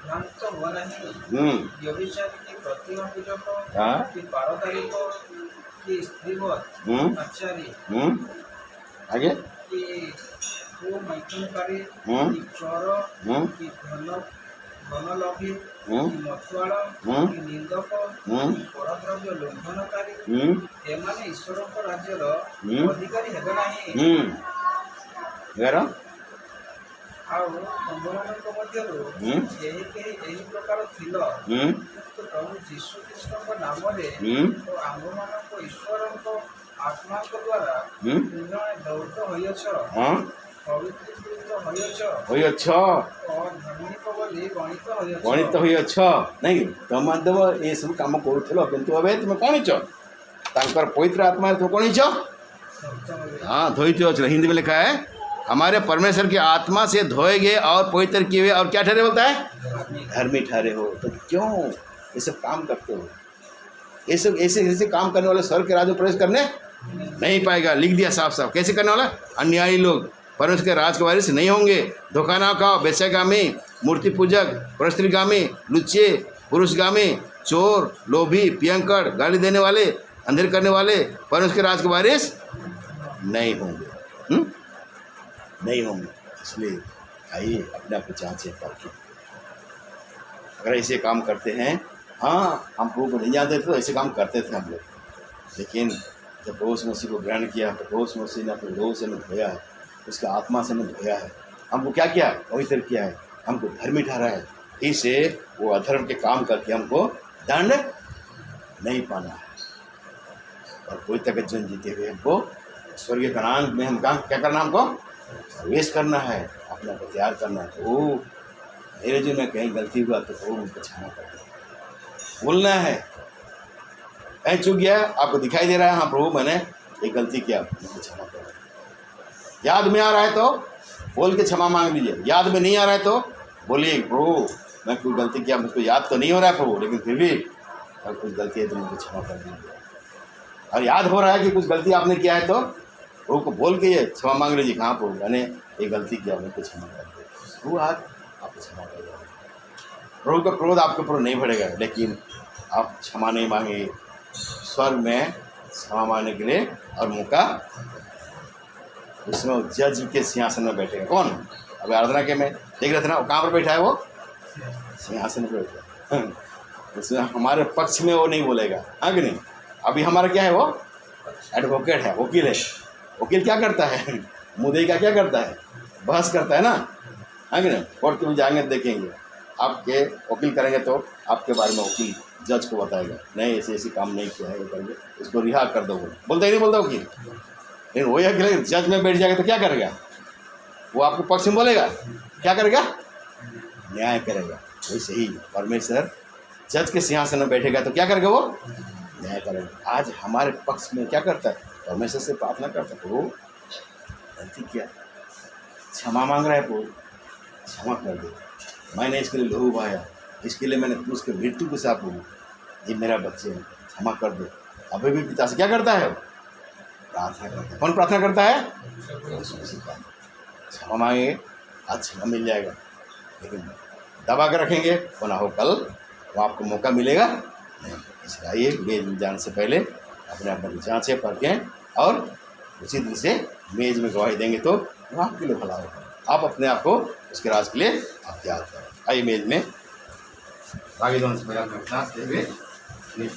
ଭ୍ରାନ୍ତ ହୁଅ ନାହିଁ। ବ୍ୟଭିଚାରୀ କି ପ୍ରତିମା ପୂଜକ କି ପାରଦାରିକ କି ସ୍ତ୍ରୀବତ୍ ଆଚାରୀ आगे କି ମୈଥୁନକାରୀ କି ଚୋର କି ଧନଲୋଭୀ କି ମତୁଆଳ କି ନିନ୍ଦକ କି ପରଦ୍ରବ୍ୟ ଲୁଣ୍ଠନକାରୀ ଏମାନେ ଈଶ୍ୱରଙ୍କ ରାଜ୍ୟର ଅଧିକାରୀ ହେବେ ନାହିଁ। ଆଉ ତୁମମାନଙ୍କ ମଧ୍ୟରୁ ଏହି କେହି ଏହି ପ୍ରକାର ଥିଲ କିନ୍ତୁ ପ୍ରଭୁ ଯୀଶୁ ଖ୍ରୀଷ୍ଟଙ୍କ ନାମରେ ଓ ଆମ୍ଭମାନଙ୍କ ଈଶ୍ୱରଙ୍କ ଆତ୍ମାଙ୍କ ଦ୍ୱାରା ତୁମେ ଦୌତ ହୋଇଅଛ, ପବିତ୍ରୀକୃତ ହୋଇଅଛ ଓ ଧର୍ମିକ ବୋଲି ଗଣିତ ହୋଇଅଛ। ନାଇଁ ତମେ ଦେବ ଏସବୁ କାମ କରୁଥିଲ କିନ୍ତୁ ଏବେ ତୁମେ କ'ଣ ହେଇଛ? ତାଙ୍କର ପବିତ୍ର ଆତ୍ମାରେ ତୁମେ କ'ଣ ହେଇଛ? हाँ धोते हो। हिंदी में लिखा है हमारे परमेश्वर की आत्मा से धोए गए और पवित्र किए हुए और क्या ठहरे बोलता है? धर्मी ठहरे हो। तो क्यों ये सब काम करते हो? ऐसे ऐसे ऐसे काम करने वाले स्वर्ग के राज्य में प्रवेश करने नहीं पाएगा। लिख दिया साफ साफ। कैसे करने वाला? अन्यायी लोग परमेश्वर के राज के वारिस नहीं होंगे। धोखा ना खाओ, बेचैगामी, मूर्ति पूजक, परस्त्रीगामी, लुच्चे, पुरुषगामी, चोर, लोभी, पियंकड़, गाली देने वाले, अंधेर करने वाले परमेश्वर के राज के वारिस नहीं होंगे। नहीं होंगे। इसलिए आइए अपने आप को जांचें करके, अगर ऐसे काम करते हैं, हाँ हम प्रभु को नहीं जानते थे तो ऐसे काम करते थे हम लोग, लेकिन जब प्रभु मसीह को ग्रहण किया तो प्रभु मसीह ने अपने लोगों से हमें धोया है, उसके आत्मा से हमें धोया है, हमको क्या किया? पवित्र किया है, हमको धर्मी ठहरा है। इसे वो अधर्म के काम करके हमको दंड नहीं पाना है और कोई तक जन जीते हुए हमको स्वर्गीय कनान में हम काम क्या करना? हमको प्रवेश करना है, अपने को तैयार करना है। तो मेरे जो में कहीं गलती हुआ तो वो उनको क्षमा कर दो, बोलना है। कहीं चूक गया, आपको दिखाई दे रहा है, हाँ प्रभु मैंने एक गलती किया, मुझे क्षमा कर दो। याद में आ रहा है तो बोल के क्षमा मांग लीजिए, याद में नहीं आ रहा है तो बोलिए प्रभु मैं कोई गलती किया, मुझको याद तो नहीं हो रहा है प्रभु, लेकिन फिर भी अगर कुछ गलती है तो मुझे क्षमा कर दीजिए। और याद हो रहा है कि कुछ गलती आपने किया है तो प्रभु को बोल के ये क्षमा मांग लीजिए, कहाँ प्रभु मैंने ये गलती किया, मुझको क्षमा कर दीजिए। प्रभु आज आपको क्षमा कर देगा। प्रभु का क्रोध आपके ऊपर नहीं बढ़ेगा, लेकिन आप क्षमा नहीं मांगे, स्वर्ग में क्षमा मांगने के लिए और मौका उसमें जज के सिंहासन में बैठेगा। कौन? अभी आराधना के में देख रहे थे ना, कहाँ पर बैठा है? वो सिंहासन पर बैठा है। उसमें हमारे पक्ष में वो नहीं बोलेगा, हाँ कि नहीं? अभी हमारा क्या है? वो एडवोकेट है, वकील है। वकील क्या करता है? मुद्दई का क्या करता है? बहस करता है ना, हाँ कि नहीं? कोर्ट के भी जाएंगे देखेंगे, आपके वकील करेंगे तो आपके बारे में वकील जज को बताएगा, नहीं ऐसे ऐसे काम नहीं किया है, वो करेंगे, इसको रिहा कर दो। बोलता ही नहीं बोलता वकील, लेकिन वही अकेले जज में बैठ जाएगा तो क्या करेगा? वो आपको पक्ष में बोलेगा, क्या करेगा? न्याय करेगा। वैसे ही परमेश्वर जज के सिंहासन में बैठेगा तो क्या करेगा? वो न्याय करेगा। आज हमारे पक्ष में क्या करता है? परमेश्वर से प्रार्थना करता है, प्रभु गलती किया, क्षमा मांग रहा है, प्रभु क्षमा कर दे, मैंने इसके लिए लहू बहाया, इसके लिए मैंने उसके मृत्यु के साथ, प्रभु ये मेरा बच्चे है, क्षमा कर दे। अभी भी पिता से क्या करता है? प्रार्थना करता है। कौन प्रार्थना करता है? क्षमा मांगेंगे, आज क्षमा मिल जाएगा, लेकिन दबा कर रखेंगे वो ना हो कल वो आपको मौका मिलेगा नहीं। इसलिए आइए मेज में जाने से पहले अपने आप में जाँचें परखें और उसी दिन से मेज में गवाही देंगे तो वो आपके लिए भला होगा। आप अपने आप को उसके राज के लिए आप तैयार करें। आइए मेज में आगे दोनों से पहले अपने जाँचते हुए